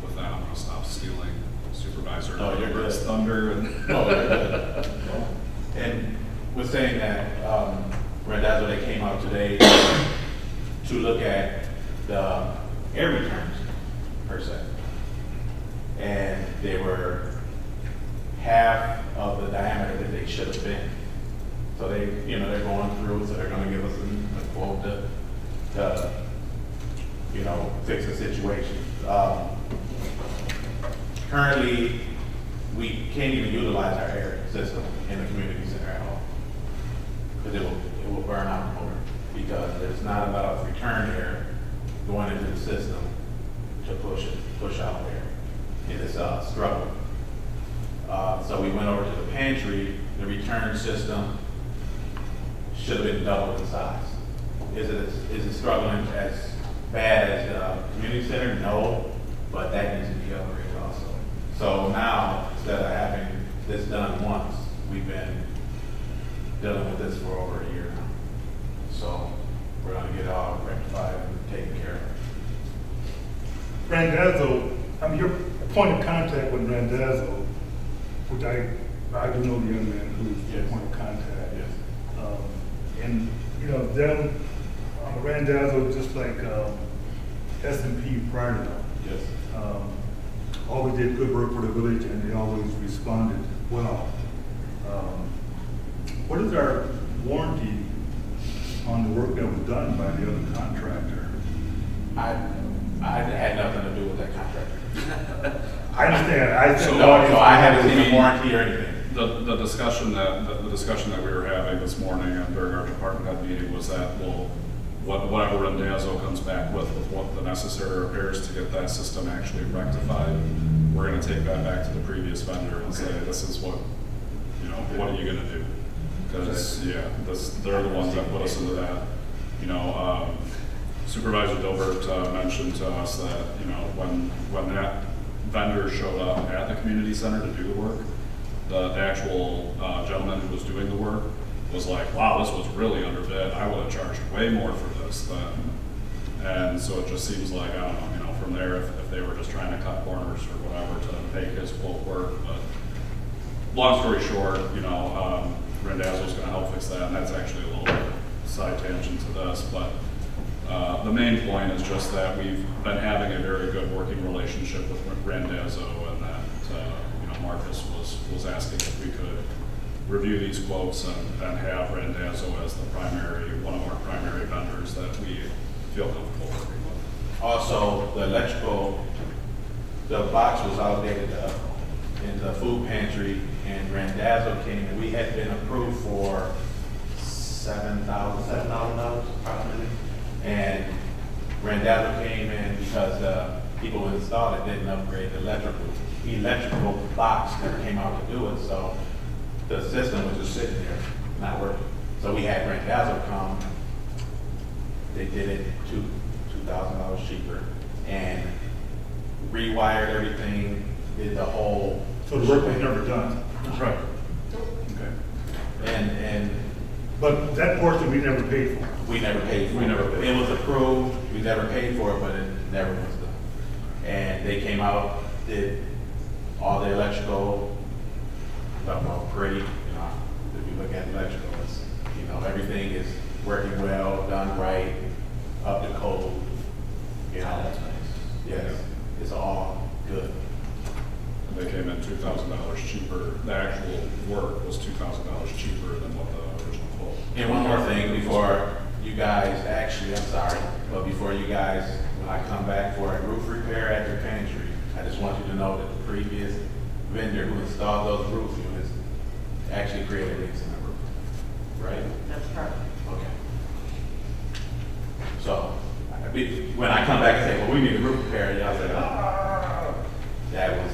with that, I'm going to stop stealing Supervisor Gilbert's thunder. And we're saying that Randazzo, they came out today to look at the air returns, per se. And they were half of the diameter that they should have been. So they're going through, so they're gonna give us a quote to fix the situation. Currently, we can't even utilize our air system in the community center at all. Because it will burn out more, because there's not enough return air going into the system to push out air. It is a struggle. So we went over to the pantry. The return system should have been double in size. Is it struggling as bad as the community center? No, but that needs to be upgraded also. So now, instead of having this done once, we've been dealing with this for over a year now. So we're gonna get it all rectified and taken care of. Randazzo, your point of contact with Randazzo, which I do know the young man who's your point of contact. Yes. And, them, Randazzo, just like S&P prior to that, Yes. always did good work for the village, and they always responded well. What is our warranty on the work that was done by the other contractor? I had nothing to do with that contractor. I So, think. No, I haven't seen a warranty or anything. The discussion that we were having this morning and during our department head meeting was that, well, whatever Rendazzo comes back with what the necessary repairs to get that system actually rectified, we're gonna take that back to the previous vendor and say, this is what, you know, what are you gonna do? Because, yeah, they're the ones that put us into that. You know, Supervisor Dilbert mentioned to us that, you know, when that vendor showed up at the community center to do the work, the actual gentleman who was doing the work was like, wow, this was really underbid. I would have charged way more for this than, and so it just seems like, I don't know, you know, from there, if they were just trying to cut corners or whatever to make his quote work, but long story short, you know, Rendazzo's gonna help fix that, and that's actually a little bit side tangent to this, but the main point is just that we've been having a very good working relationship with Rendazzo, and that, you know, Marcus was asking if we could review these quotes and have Rendazzo as one of our primary vendors that we feel comfortable working with. Also, the electrical, the box was outdated in the food pantry, and Rendazzo came, and we had been approved for $7,000 approximately. And Rendazzo came in because the people who installed it didn't upgrade the electrical box, never came out to do it, so the system was just sitting there, not working. So we had Rendazzo come, they did it $2,000 cheaper, and rewired everything, did the whole. So the work was never done. Right. And But that portion we never paid for. we never paid for it. It was approved, we never paid for it, but it never was done. And they came out, did all the electrical, pretty, you know, if you look at electrical, it's, you know, everything is working well, done right, up to code. You know, That's nice. yes, it's all good. They came in $2,000 cheaper. The actual work was $2,000 cheaper than what the original quote. And one more thing before you guys, actually, I'm sorry, but before you guys, when I come back for a roof repair at your pantry, I just want you to know that the previous vendor who installed those roof units actually created leaks in the roof. Right? That's perfect. Okay. So, when I come back and say, well, we need a roof repair, y'all say, that was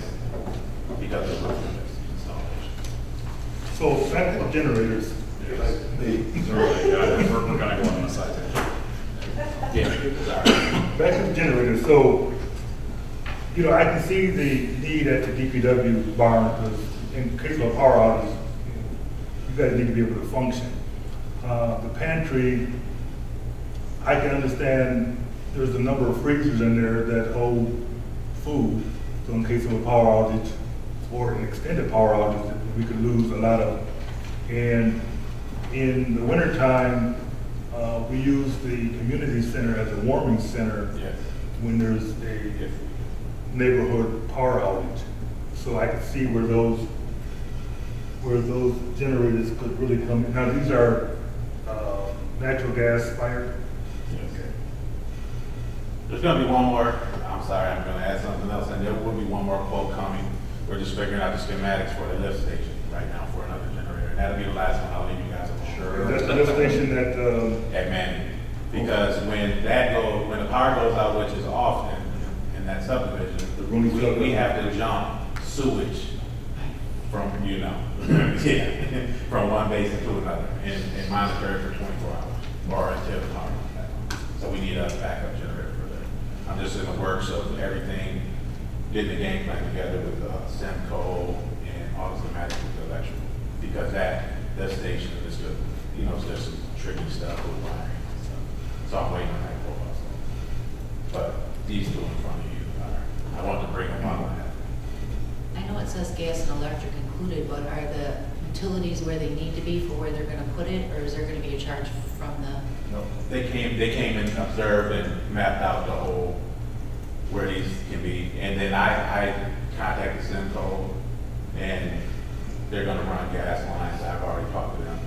because of the roof units installation. So back to the generators. We're gonna go on the side tangent. Yeah, sorry. Back to the generators, so, you know, I can see the need at the DPW barn, because in case of a power outage, you guys need to be able to function. The pantry, I can understand there's a number of freezers in there that hold food, so in case of a power outage or an extended power outage, we could lose a lot of. And in the wintertime, we use the community center as a warming center Yes. when there's a neighborhood power outage. So I can see where those generators could really come in. Now, these are natural gas fired. Okay. There's gonna be one more, I'm sorry, I'm gonna add something else, and there will be one more quote coming. We're just figuring out the schematics for the lift station right now for another generator, and that'll be the last one, I'll leave you guys alone. That's the lift station that, At Manning, because when the power goes out, which is often in that subdivision, The Rooney we subdivision. have to jump sewage from, you know, yeah, from one basin to another, and monitor it for 24 hours, or until the power comes back on. So we need a backup generator for that. I'm just in the works of everything, getting the game plan together with Semco and all the schematics with the electrical, because that station is good, you know, there's some tricky stuff with wiring and stuff. So I'm waiting on that quote also. But these two in front of you, I want to bring them on that. I know it says gas and electric included, but are the utilities where they need to be for where they're gonna put it, or is there gonna be a charge from the? No, they came and observed and mapped out the whole, where these can be. And then I contacted Semco, and they're gonna run gas lines. I've already talked to them.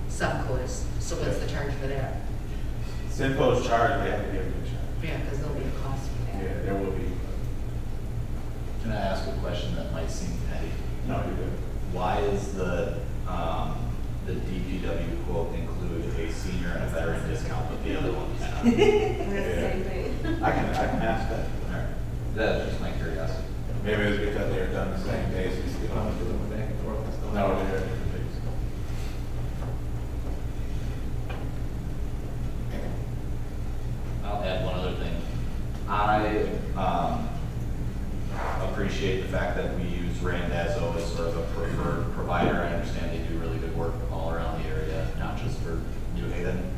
Sunco is, so what's the charge for that? Semco's charge, they have to give them a charge. Yeah, because there'll be a cost for that. Yeah, there will be. Can I ask a question that might seem petty? No, you're good. Why is the DPW quote include a senior and a veteran discount, but the other one cannot? Same thing. I can ask that. Alright, that's just my curiosity. Maybe it's because they're done the same day, so you still have to do them back and forth. No, they're different days. I'll add one other thing. I appreciate the fact that we use Randazzo as sort of a preferred provider. I understand they do really good work all around the area, not just for New Haven.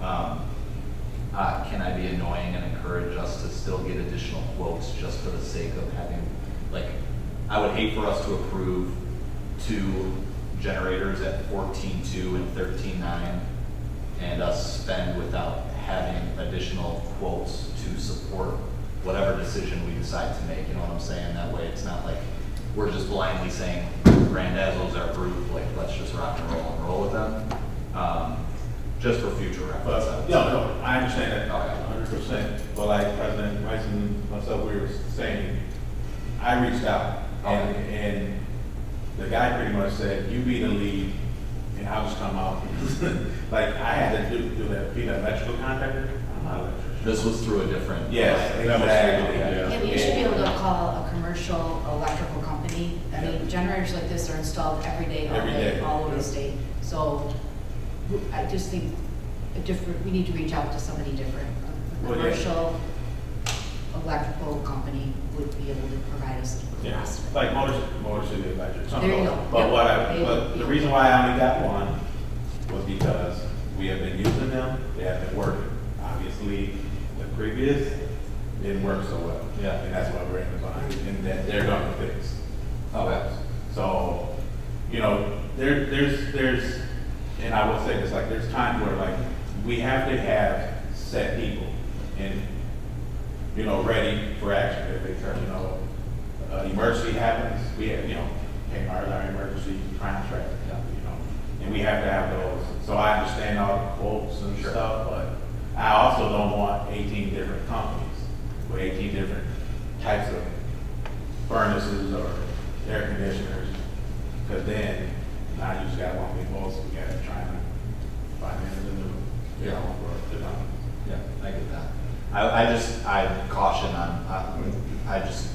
Can I be annoying and encourage us to still get additional quotes just for the sake of having, like, I would hate for us to approve 2 generators at 14.2 and 13.9 and us spend without having additional quotes to support whatever decision we decide to make, you know what I'm saying? That way it's not like we're just blindly saying Randazzo's our group, like let's just rock and roll with them. Just for future reference. I would say. No, I understand that, Okay. 100%. But like President Rice and myself, we were saying, I reached out and the guy pretty much said, you be the lead and I'll just come out. Like I had to do that, be the electrical contractor. I'm not an electrician. This was through a different. Yes, exactly. Yeah, but you should be able to call a commercial electrical company. I mean, generators like this are installed every day, all Every day, day. all over the state. So I just think we need to reach out to somebody different. A Well, yeah. commercial electrical company would be able to provide us with Yeah, cost. like Motor City Electric. some There you of those. go. But Yep. but the reason why I only got one was because we have been using them, they have been working. Obviously, the previous didn't work so well. Yeah. And that's why we're in the bind, and that they're gonna fix. Okay. So, you know, there's, and I will say this, like, there's times where like, we have to have set people and, you know, ready for action if they turn, you know, emergency happens, we have, you know, Kmart, our emergency contract, you know, and we have to have those. So I understand all the quotes and stuff, but I also don't want 18 different companies with 18 different types of furnaces or air conditioners. Because then, now you just got one big boss, we got to try to find a new, you know, for the company. Yeah, I get that. I caution on,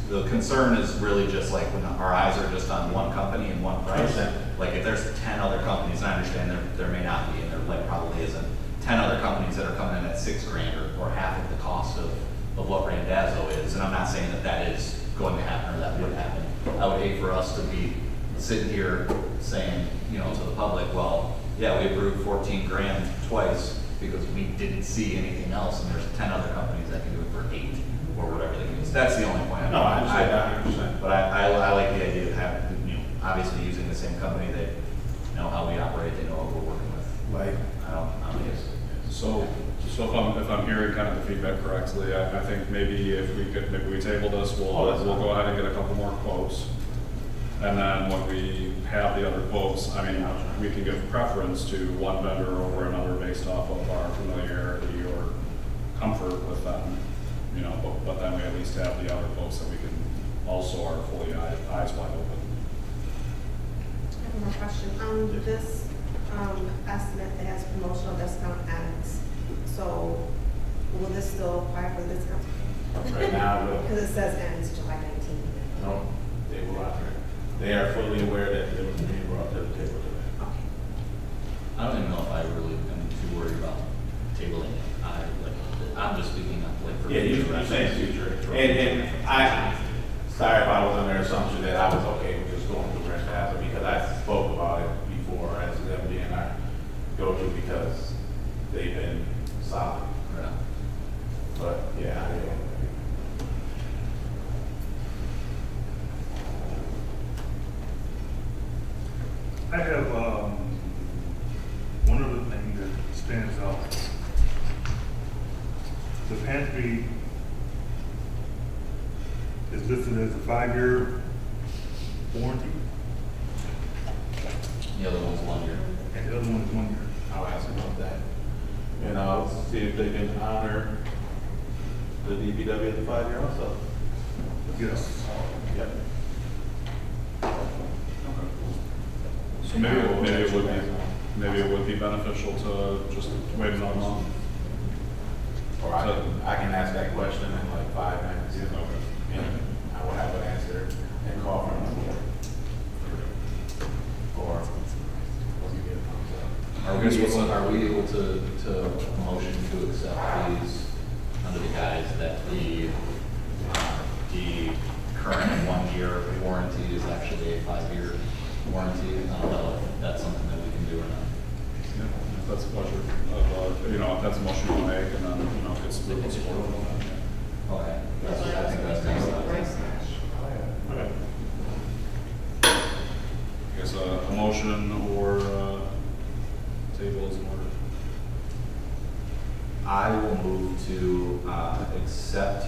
the concern is really just like when our eyes are just on one company and one price. 100%. Like if there's 10 other companies, and I understand there may not be, and there like probably isn't, 10 other companies that are coming in at $6,000 or half of the cost of what Randazzo is, and I'm not saying that is going to happen or that would happen. I would hate for us to be sitting here saying, you know, to the public, well, yeah, we approved 14 grand twice because we didn't see anything else, and there's 10 other companies that can do it for 8 or whatever they can do. That's the only point. No, I understand that 100%. But I like the idea of having, you know, obviously using the same company, they know how we operate, they know what we're working with. Like, I don't guess. So if I'm hearing kind of the feedback correctly, I think maybe if we could, maybe we table this, we'll go ahead and get a couple more quotes. And then when we have the other quotes, I mean, we can give preference to one vendor over another based off of our familiarity or comfort with them, you know, but then we at least have the other quotes that we can also are fully eyes wide open. I have one question. This estimate that has promotional discount ends, so will this still apply for the discount? right now, Because it says ends July 19th. no, they will operate. They are fully aware that it was being brought to the table today. Okay. I don't even know if I really am too worried about tabling it. I'm just speaking up like for. Yeah, you're future saying reference. future. And I, sorry if I was under the assumption that I was okay with just going through Rest Hazard because I spoke about it before as them being our go-to because they've been solid. Yeah. But yeah, I have, one other thing that stands out. The pantry is listed as a 5-year warranty, The other one's 1 year. and the other one is 1 year. I'll ask about that. And I'll see if they can honor the DPW at the 5-year also. Yes. Yep. So maybe it would be beneficial to just wait another month. Or I can ask that question in like 5 minutes. And I will have an answer and call from the board. Or we'll give you a thumbs up. Are we able to motion to accept these under the guise that the current 1-year warranty is actually a 5-year warranty? I don't know if that's something that we can do or not. Yeah, if that's a pleasure of, if that's a motion to make, and then, it's support on that. Okay. That's what I I think that's was nice. Okay. I guess a motion or table is in order. I will move to accept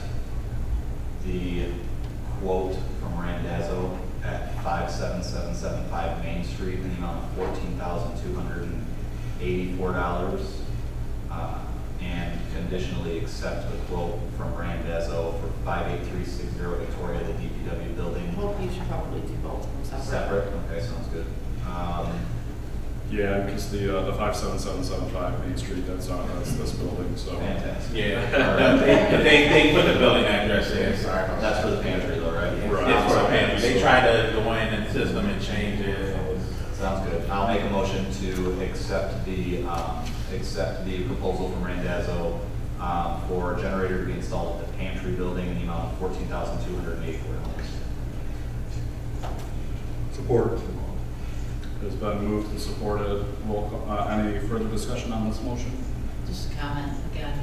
the quote from Randazzo at 57775 Main Street in the amount of $14,284, and conditionally accept the quote from Randazzo for 58360 Victoria, the DPW building. Well, you should probably do both of them separate. Separate? Okay, sounds good. Yeah, because the 57775 Main Street, that's this building, so. Fantastic. Yeah, they put the building address there, sorry. about That's that. for the pantry though, right? Right. It's for the pantry. They tried to go in and system and change it. It was- Sounds good. I'll make a motion to accept the proposal from Randazzo for a generator to be installed at the pantry building in the amount of $14,284. Support. It's been moved and supported. Roll call, any further discussion on this motion? Just a comment, again,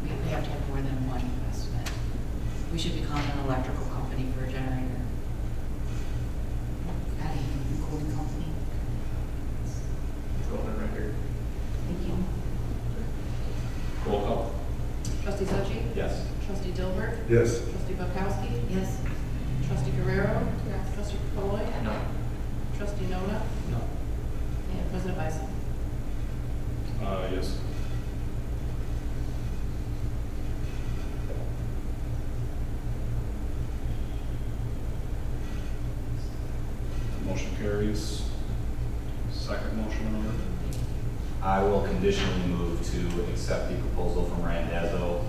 we have to have more than one estimate. We should be calling an electrical company for a generator. Adding a cooling company. Go on record. Thank you. Roll call. Trustee Succi? Yes. Trustee Dilbert? Yes. Trustee Bukowski? Yes. Trustee Guerrero? Yes. Trustee Polly? No. Trustee Nona? No. And President Bison? Yes. Motion carries. Second motion in order. I will conditionally move to accept the proposal from Randazzo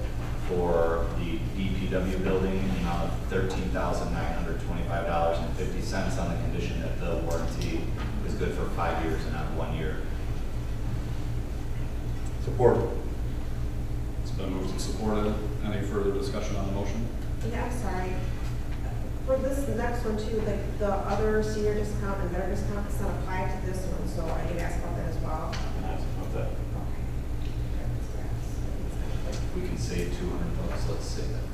for the DPW building in the amount of $13,925.50 on the condition that the warranty is good for 5 years and not 1 year. Support. It's been moved and supported. Any further discussion on the motion? Yeah, I'm sorry. For this next one too, like the other senior discount and better discount does not apply to this one, so I did ask about that as well. We can save $200, let's say that.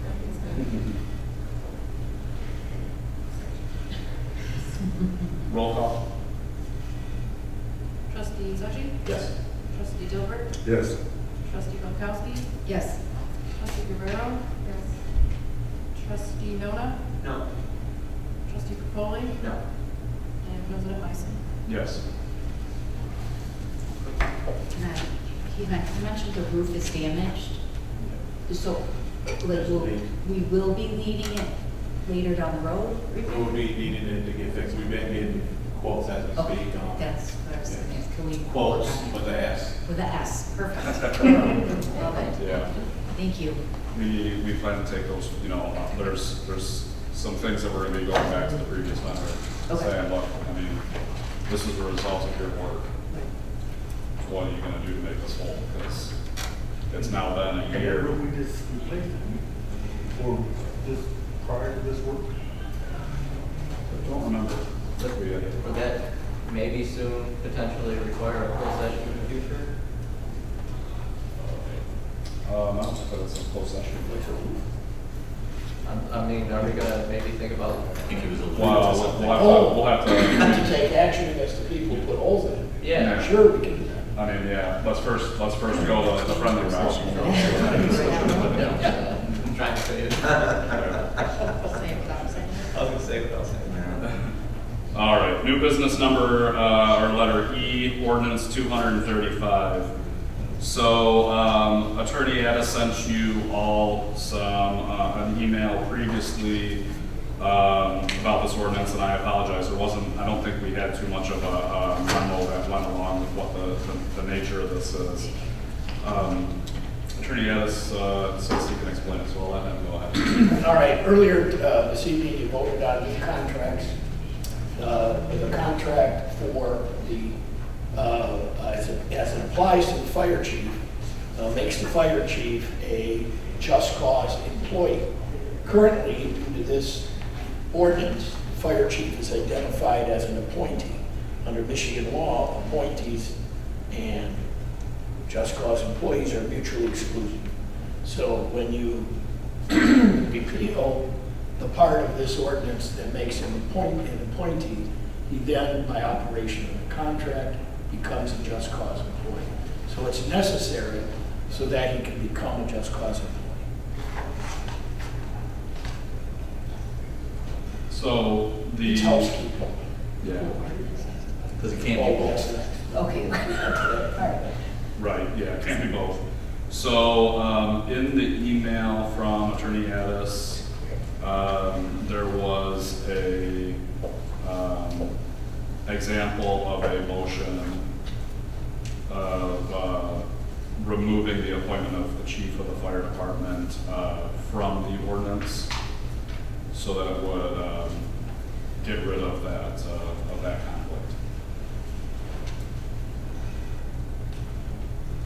Roll call. Trustee Succi? Yes. Trustee Dilbert? Yes. Trustee Bukowski? Yes. Trustee Guerrero? Yes. Trustee Nona? No. Trustee Polly? No. And President Bison? Yes. He mentioned the roof is damaged. So, like, we will be needing it later down the road? We will be needing it to get fixed. We've been getting quotes as we Okay, speak. that's what I was thinking, can we? Quotes with the S. With a S, perfect. Love it. Yeah. Thank you. We plan to take those, there's some things that we're gonna be going back to the previous vendor. Okay. Saying, look, this is the result of your work. What are you gonna do to make this whole? Because it's now been a year. We just replaced it. Or just prior to this work? I don't remember. We had it. Would that maybe soon potentially require a closed session in the future? No, but it's a closed session. I mean, are we gonna maybe think about? Well, we'll have to. Not to take action against the people who put holes in it. Yeah. Sure, we can do that. Let's first go the friendly route. I'm trying to say it. Say it without saying it. I was gonna say it without saying it. All right, new business number, or letter E, ordinance 235. So, Attorney Addis sent you all an email previously about this ordinance, and I apologize, I don't think we had too much of a memo that went along with what the nature of this is. Attorney Addis says he can explain it, so I'll let him go ahead. All right, earlier this evening, you voted on new contracts. The contract for the, as it applies to the fire chief, makes the fire chief a just cause employee. Currently, due to this ordinance, the fire chief is identified as an appointee. Under Michigan law, appointees and just cause employees are mutually exclusive. So when you repeal the part of this ordinance that makes him an appointee, he then, by operation of the contract, becomes a just cause employee. So it's necessary so that he can become a just cause employee. So the. It's housekeeping. Yeah, Because it can't be Oh, both. yes. Okay, all right. right, yeah, it can't be both. So, in the email from Attorney Addis, there was a, example of a motion of, removing the appointment of the chief of the fire department, from the ordinance, so that it would, get rid of that conflict.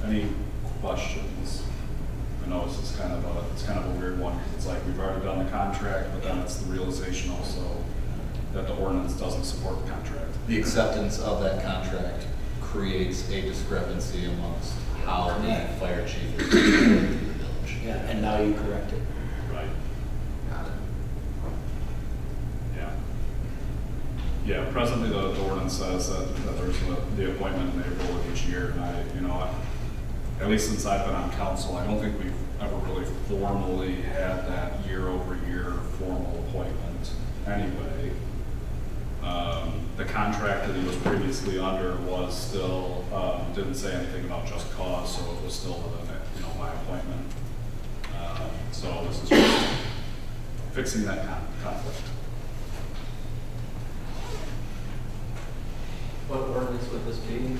Any questions? I know this is kind of a weird one, because it's like we've already done the contract, but then it's the realization also that the ordinance doesn't support the contract. The acceptance of that contract creates a discrepancy amongst how the fire chief is reporting to the village. Yeah, and now you correct it. Right. Got it. Yeah. Yeah, presently the ordinance says that there's the appointment in April of each year, and at least since I've been on council, I don't think we've ever really formally had that year-over-year formal appointment anyway. The contract that he was previously under was still, didn't say anything about just cause, so it was still within, my appointment. So this is just fixing that conflict. What ordinance would this be?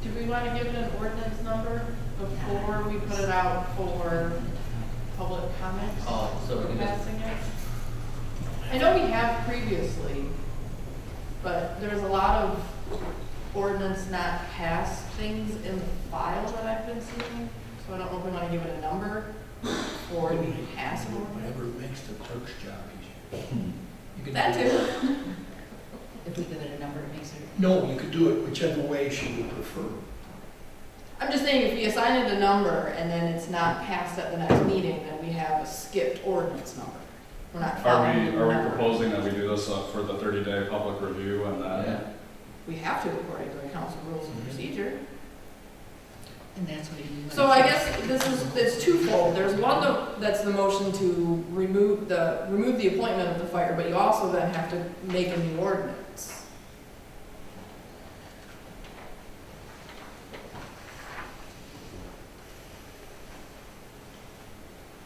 Do we want to give it an ordinance number before we put it out for public comment? So we For can just, passing it? I know we have previously, but there's a lot of ordinance not passed things in the file that I've been seeing. So I don't know if we want to give it a number or we can pass an ordinance. Whatever makes the clerk's job easier. You can That do it. too. If we give it a number, it makes it. No, you could do it whichever way she would prefer. I'm just saying, if we assign it a number and then it's not passed at the next meeting, then we have a skipped ordinance number. We're not Are following we the number. proposing that we do this for the 30-day public review and then? yeah. We have to according to the council rules and procedure. And that's what you. So I guess it's twofold. There's one that's the motion to remove the appointment of the fire, but you also then have to make a new ordinance.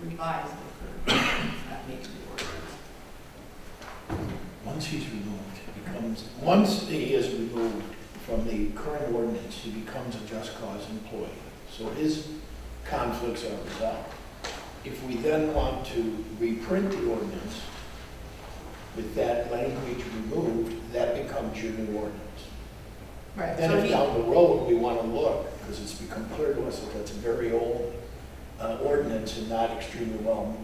Revise the ordinance, not make a new ordinance. Once he's removed, once he is removed from the current ordinance, he becomes a just cause employee. So his conflicts are resolved. If we then want to reprint the ordinance with that language removed, that becomes your new ordinance. Right, Then so if he, down the road we want to look, because it's become clear to us that that's a very old ordinance and not extremely well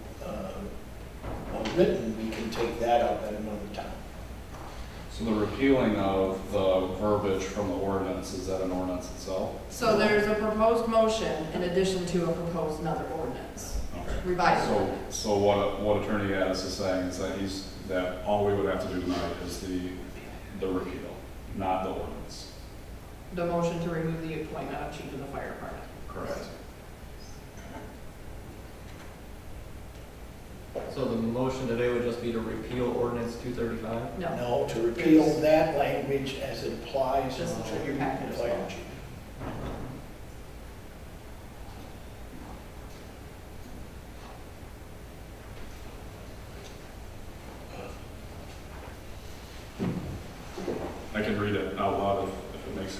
written, we can take that up at another time. So the repealing of the verbiage from the ordinance, is that an ordinance itself? so there's a proposed motion in addition to a proposed another ordinance. Okay. Revised So, ordinance. so what Attorney Addis is saying is that all we would have to do tonight is the repeal, not the ordinance. The motion to remove the appointment of chief of the fire department. Correct. So the motion today would just be to repeal ordinance 235? No. No, to repeal that language as it applies to Just the your packet as fire well. chief.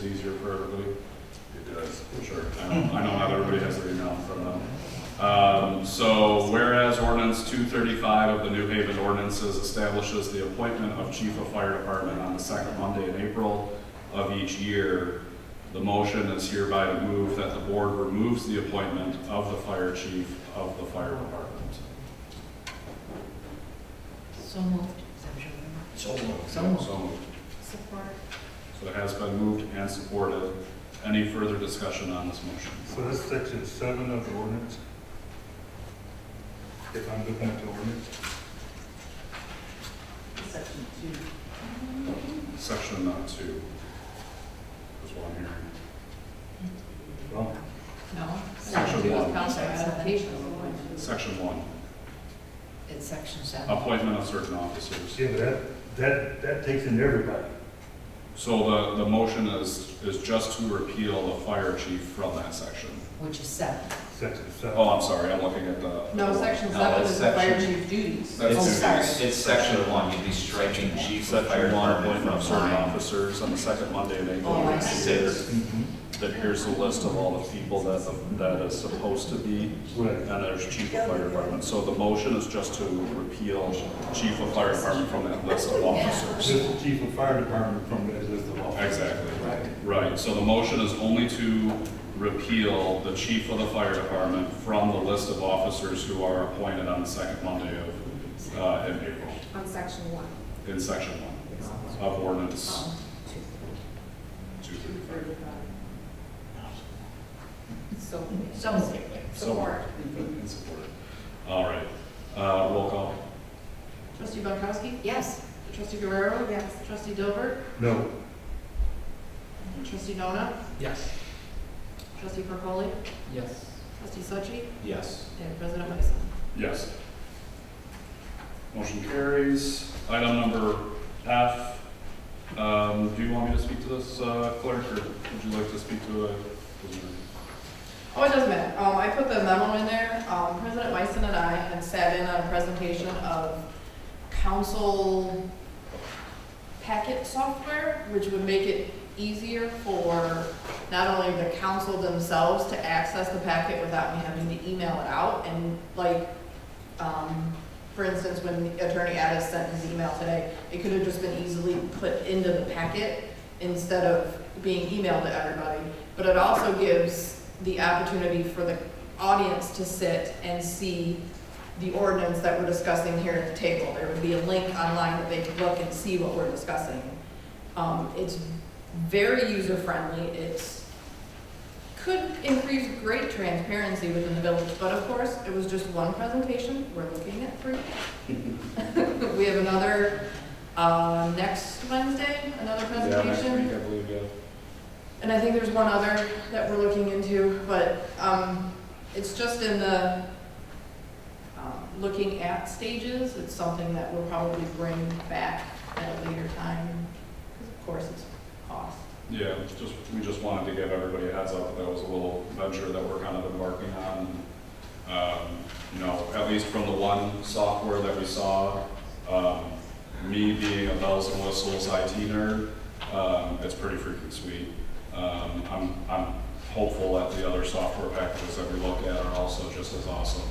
makes it easier for everybody? It does, sure. I know not everybody has their email in front of them. So whereas ordinance 235 of the New Haven ordinances establishes the appointment of chief of fire department on the second Monday in April of each year, the motion is hereby to move that the board removes the appointment of the fire chief of the fire department. So moved. So moved. So moved. Support. So it has been moved and supported. Any further discussion on this motion? So that's section 7 of the ordinance. If I'm looking at the ordinance. Section 2. Section 2 is what I'm hearing. Well, No. Section Two is one. council ratification. Section 1, It's section 7. appointment of certain officers. yeah, but that takes in everybody. So the motion is just to repeal the fire chief from that section. Which is 7. Section 7. Oh, I'm sorry, I'm looking at the. No, section No, 7 it's is the fire section- chief duties. That's Oh, sorry. It's section 1, you'd be striking chief of fire Section 1, department appointment of from certain line. officers on the second Monday in April. Oh, I see. Mhm. That here's the list of all the people that is supposed to be, Right. and there's chief of fire department. So the motion is just to repeal chief of fire department from that list of officers. Just the chief of fire department from that list of officers. Exactly. Right, so the motion is only to repeal the chief of the fire department from the list of officers who are appointed on the second Monday in April, On section 1. in section 1 of ordinance 235. So, So moved. Support. And supported. All right, roll call. Trustee Bunkowski? Yes. Trustee Guerrero? Yes. Trustee Dilbert? No. Trustee Nona? Yes. Trustee Percoli? Yes. Trustee Succi? Yes. And President Mason. Yes. Motion carries. Item number F. Do you want me to speak to this, clerk, or would you like to speak to it? Oh, it doesn't matter. I put the memo in there. President Mason and I had sat in on a presentation of council packet software, which would make it easier for not only the council themselves to access the packet without me having to email it out. And like, for instance, when Attorney Addis sent his email today, it could have just been easily put into the packet instead of being emailed to everybody. But it also gives the opportunity for the audience to sit and see the ordinance that we're discussing here at the table. There would be a link online that they could look and see what we're discussing. It's very user-friendly. It's could increase great transparency within the village, but of course, it was just one presentation. We're looking at 3. We have another, next Wednesday, another presentation. I believe, yeah. And I think there's one other that we're looking into, but it's just in the looking at stages. It's something that we'll probably bring back at a later time, because of course it's cost. Yeah, we just wanted to give everybody a heads up that was a little venture that we're kind of embarking on. You know, at least from the one software that we saw, me being a bells and whistles IT nerd, it's pretty freaking sweet. I'm hopeful that the other software packages that we look at are also just as awesome.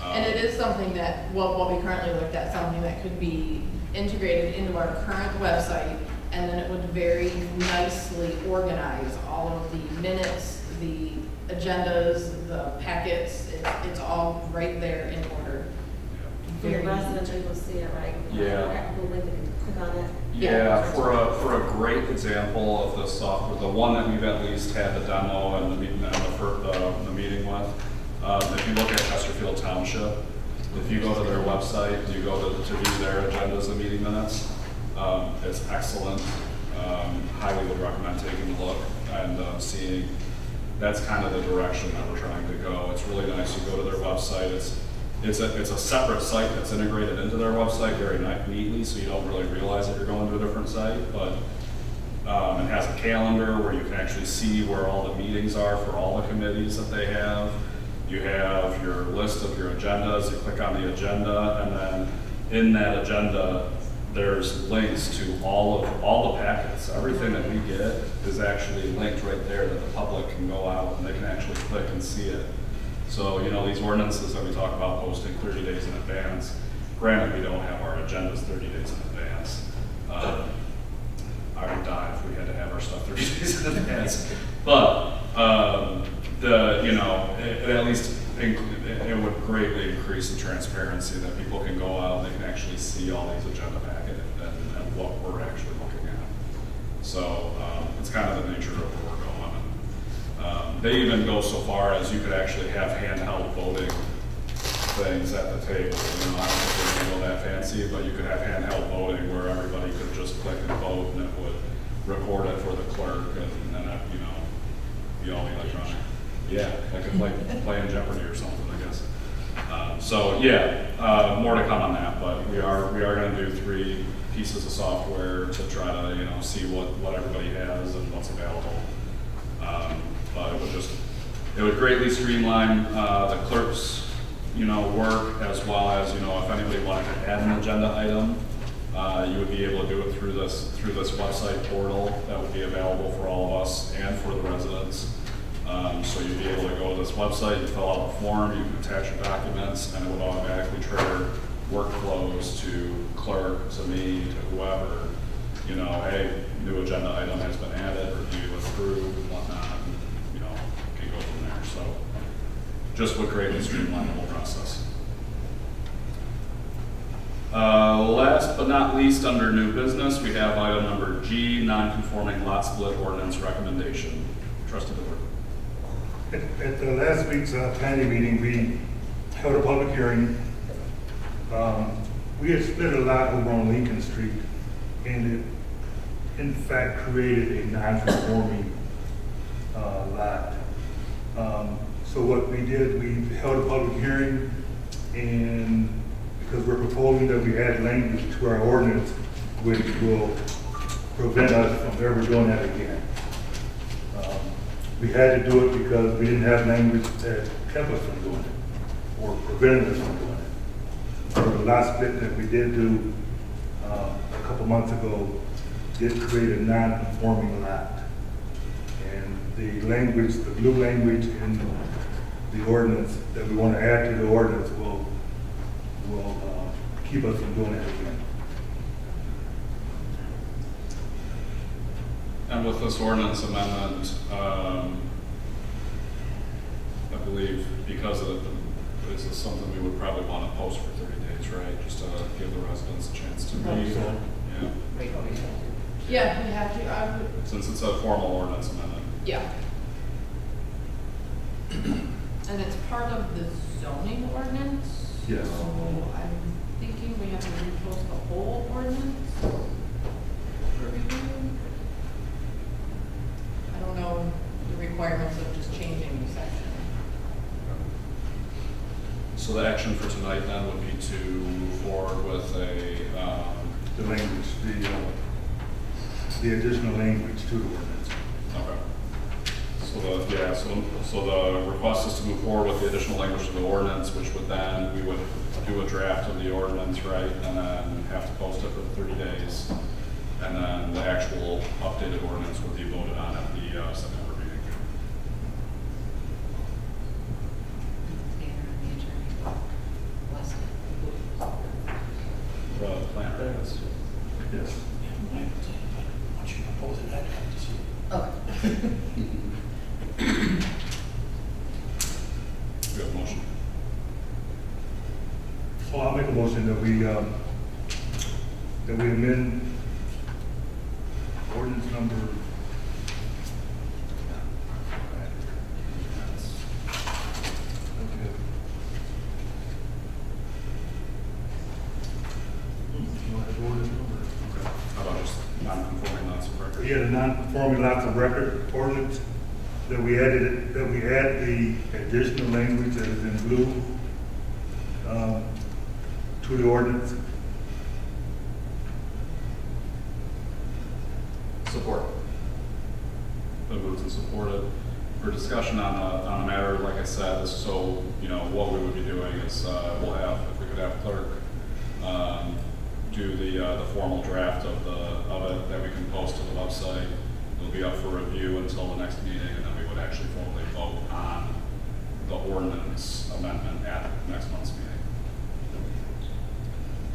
And it is something that, well, what we currently looked at, something that could be integrated into our current website, and then it would very nicely organize all of the minutes, the agendas, the packets. It's all right there in order. For your Very residents, you will see it, right? Yeah. Google link and click on it. Yeah, for a great example of the software, the one that we've at least had the demo and the meeting with, if you look at Chesterfield Township, if you go to their website, you go to view their agendas and meeting minutes, it's excellent. Highly would recommend taking a look and seeing. That's kind of the direction that we're trying to go. It's really nice. You go to their website. It's a separate site that's integrated into their website very neatly, so you don't really realize that you're going to a different site. But it has a calendar where you can actually see where all the meetings are for all the committees that they have. You have your list of your agendas. You click on the agenda, and then in that agenda, there's links to all the packets. Everything that we get is actually linked right there that the public can go out and they can actually click and see it. So, you know, these ordinances that we talk about posting 30 days in advance, granted, we don't have our agendas 30 days in advance. I would die if we had to have our stuff 30 days in advance. But, you know, it at least it would greatly increase the transparency that people can go out and they can actually see all these agenda packet and what we're actually looking at. So, it's kind of the nature of where we're going. They even go so far as you could actually have handheld voting things at the table. You know, I don't think they go that fancy, but you could have handheld voting where everybody could just click and vote and it would record it for the clerk and then, you know, be all electronic. Yeah, I could play in Jeopardy or something, I guess. So yeah, more to come on that, but we are going to do 3 pieces of software to try to, you know, see what everybody has and what's available. But it would greatly streamline the clerk's, you know, work, as well as, you know, if anybody wanted to add an agenda item, you would be able to do it through this website portal that would be available for all of us and for the residents. So you'd be able to go to this website, you fill out the form, you can attach your documents, and it would automatically trigger workflows to clerk, to me, to whoever, you know, hey, new agenda item has been added, review, approved, and whatnot, and, you know, can go from there. So just would greatly streamline the whole process. Last but not least, under new business, we have item number G, non-conforming lot split ordinance recommendation. Trustee Dillard. At the last week's planning meeting, we held a public hearing. We had split a lot over on Lincoln Street, and it, in fact, created a non-conforming lot. So what we did, we held a public hearing, and because we're proposing that we add language to our ordinance, which will prevent us from ever doing that again. We had to do it because we didn't have language that kept us from doing it, or prevented us from doing it. So the lot split that we did do a couple months ago did create a non-conforming lot. And the language, the blue language in the ordinance that we want to add to the ordinance will keep us from doing it again. And with this ordinance amendment, I believe because of this is something we would probably want to post for 30 days, right? Just to give the residents a chance to read. Yeah. Yeah, we have to, I would, Since it's a formal ordinance amendment. yeah. And it's part of the zoning ordinance? Yes. So I'm thinking we have to repost the whole ordinance for review. I don't know the requirements of just changing the section. So the action for tonight then would be to move forward with The language, the additional language to the ordinance. okay. So the request is to move forward with the additional language to the ordinance, which would then, we would do a draft of the ordinance, right? And then have to post it for 30 days. And then the actual updated ordinance would be voted on at the September meeting. The planner, yes. Yes. Once you propose it, I'd have to see it. Okay. We have a motion. So I'll make a motion that we amend ordinance number. How about just non-conforming lots of record? Yeah, the non-conforming lots of record ordinance, that we add the additional language that is in blue to the ordinance. Support. Been moved and supported. For discussion on the matter, like I said, so, you know, what we would be doing is, we'll have, if we could have clerk, do the formal draft of it that we can post to the website. It'll be up for review until the next meeting, and then we would actually formally vote on the ordinance amendment at next month's meeting.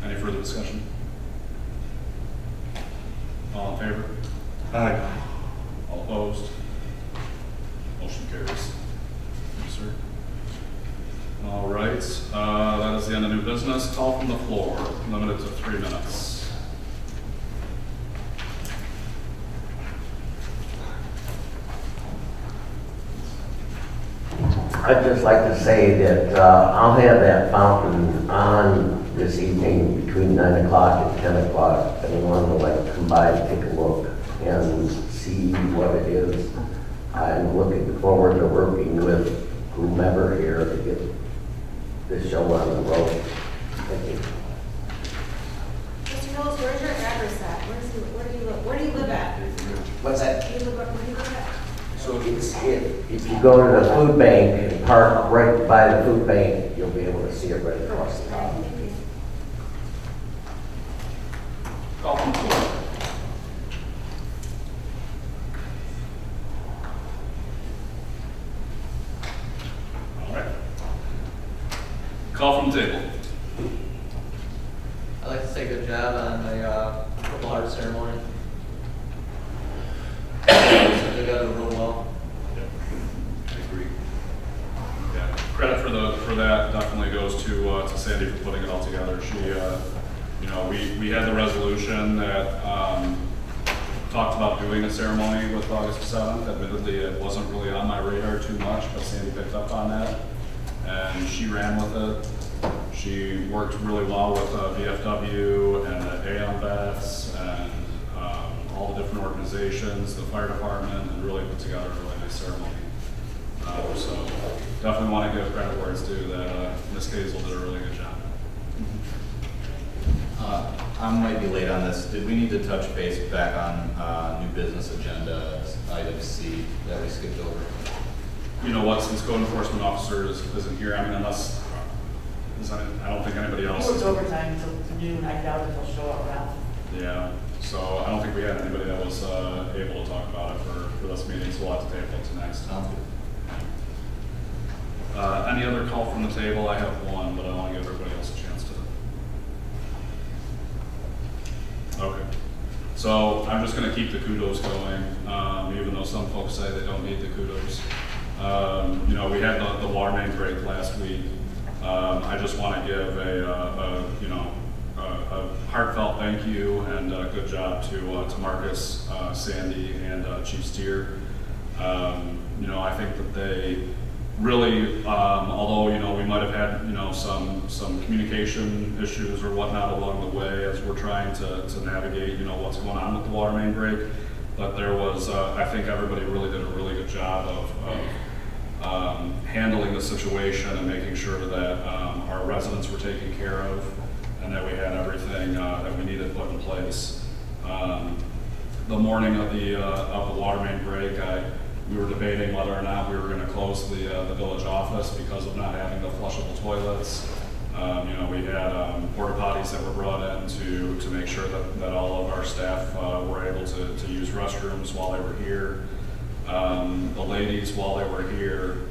Any further discussion? All in favor? Aye. All opposed? Motion carries. Thank you, sir. All right, that is the end of new business. Call from the floor, limited to 3 minutes. I'd just like to say that I'll have that fountain on this evening between 9 o'clock and 10 o'clock. If anyone would like to come by and take a look and see what it is. I'm looking forward to working with whomever here to get this show on the road. Thank you. Mr. Knowles, where's your address at? Where do you live at? What's that? Where do you live at? So if you go to the food bank and park right by the food bank, you'll be able to see it right across the top. Thank you. Call from the floor. All right. Call from the table. I'd like to say good job on the Purple Heart ceremony. They got it real well. I agree. Yeah, credit for that definitely goes to Sandy for putting it all together. She, you know, we had the resolution that talked about doing a ceremony with August 7th. Admittedly, it wasn't really on my radar too much, but Sandy picked up on that, and she ran with it. She worked really well with VFW and the AM vets and all the different organizations, the fire department, and really put together a really nice ceremony. So definitely want to give credit where it's due that Ms. Hazel did a really good job. I might be late on this. Did we need to touch base back on new business agenda, item C that we skipped over? You know what, since code enforcement officer isn't here, I mean, unless, I don't think anybody else. He works overtime until noon, I doubt if he'll show up now. Yeah, so I don't think we had anybody that was able to talk about it for this meeting, so we'll have to table it to next. Sounds good. Any other call from the table? I have one, but I want to give everybody else a chance to. Okay. So I'm just going to keep the kudos going, even though some folks say they don't need the kudos. You know, we had the water main break last week. I just want to give a heartfelt thank you and good job to Marcus, Sandy, and Chief Steer. You know, I think that they really, although, you know, we might have had, you know, some communication issues or whatnot along the way as we're trying to navigate, you know, what's going on with the water main break. But there was, I think everybody really did a really good job of handling the situation and making sure that our residents were taken care of and that we had everything that we needed put in place. The morning of the water main break, we were debating whether or not we were going to close the village office because of not having the flushable toilets. You know, we had porta potties that were brought in to make sure that all of our staff were able to use restrooms while they were here. The ladies, while they were here,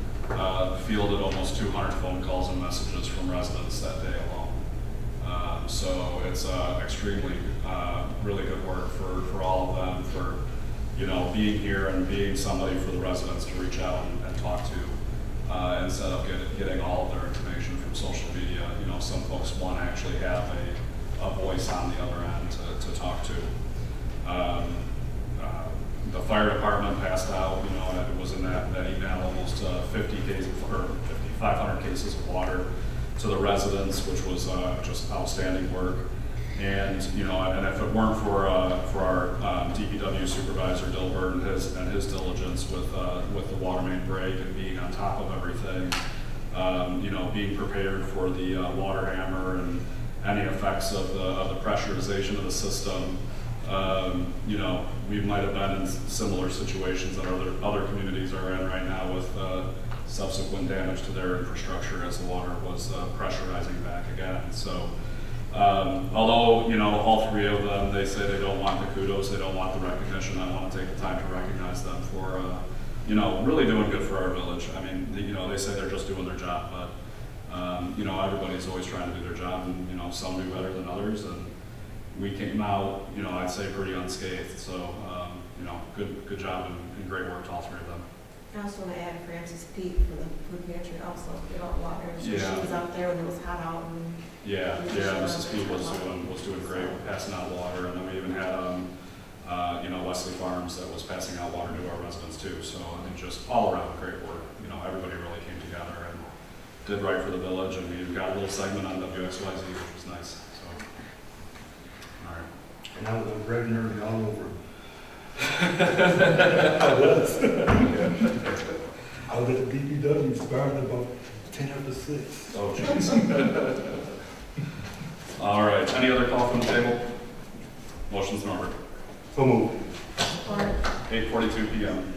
fielded almost 200 phone calls and messages from residents that day alone. So it's extremely, really good work for all of them, for, you know, being here and being somebody for the residents to reach out and talk to, instead of getting all of their information from social media. You know, some folks want to actually have a voice on the other end to talk to. The fire department passed out, you know, and it was in that email, almost 50 cases or 500 cases of water to the residents, which was just outstanding work. And, you know, and if it weren't for our DPW supervisor, Dilbert, and his diligence with the water main break and being on top of everything, you know, being prepared for the water hammer and any effects of the pressurization of the system, you know, we might have been in similar situations that other communities are in right now with subsequent damage to their infrastructure as the water was pressurizing back again. So Although, you know, all three of them, they say they don't want the kudos, they don't want the recognition. I want to take the time to recognize them for, you know, really doing good for our village. I mean, you know, they say they're just doing their job, but, you know, everybody's always trying to do their job, and, you know, some do better than others, and we came out, you know, I'd say pretty unscathed, so, you know, good job and great work to all three of them. I also want to add Francis Pete for the food pantry also, get out water. She Yeah. was out there when it was hot out and. Yeah, Mrs. Pete was doing great, passing out water, and then we even had, you know, Wesley Farms that was passing out water to our residents too, so I think just all around great work. You know, everybody really came together and did right for the village, and we got a little segment on WXYZ, which was nice, so. All right. And I was red and early all over. I was. I was at the DPW starting about 10 after 6. Oh, jeez. All right, any other call from the table? Motion's in order. So moved. 8:42 PM.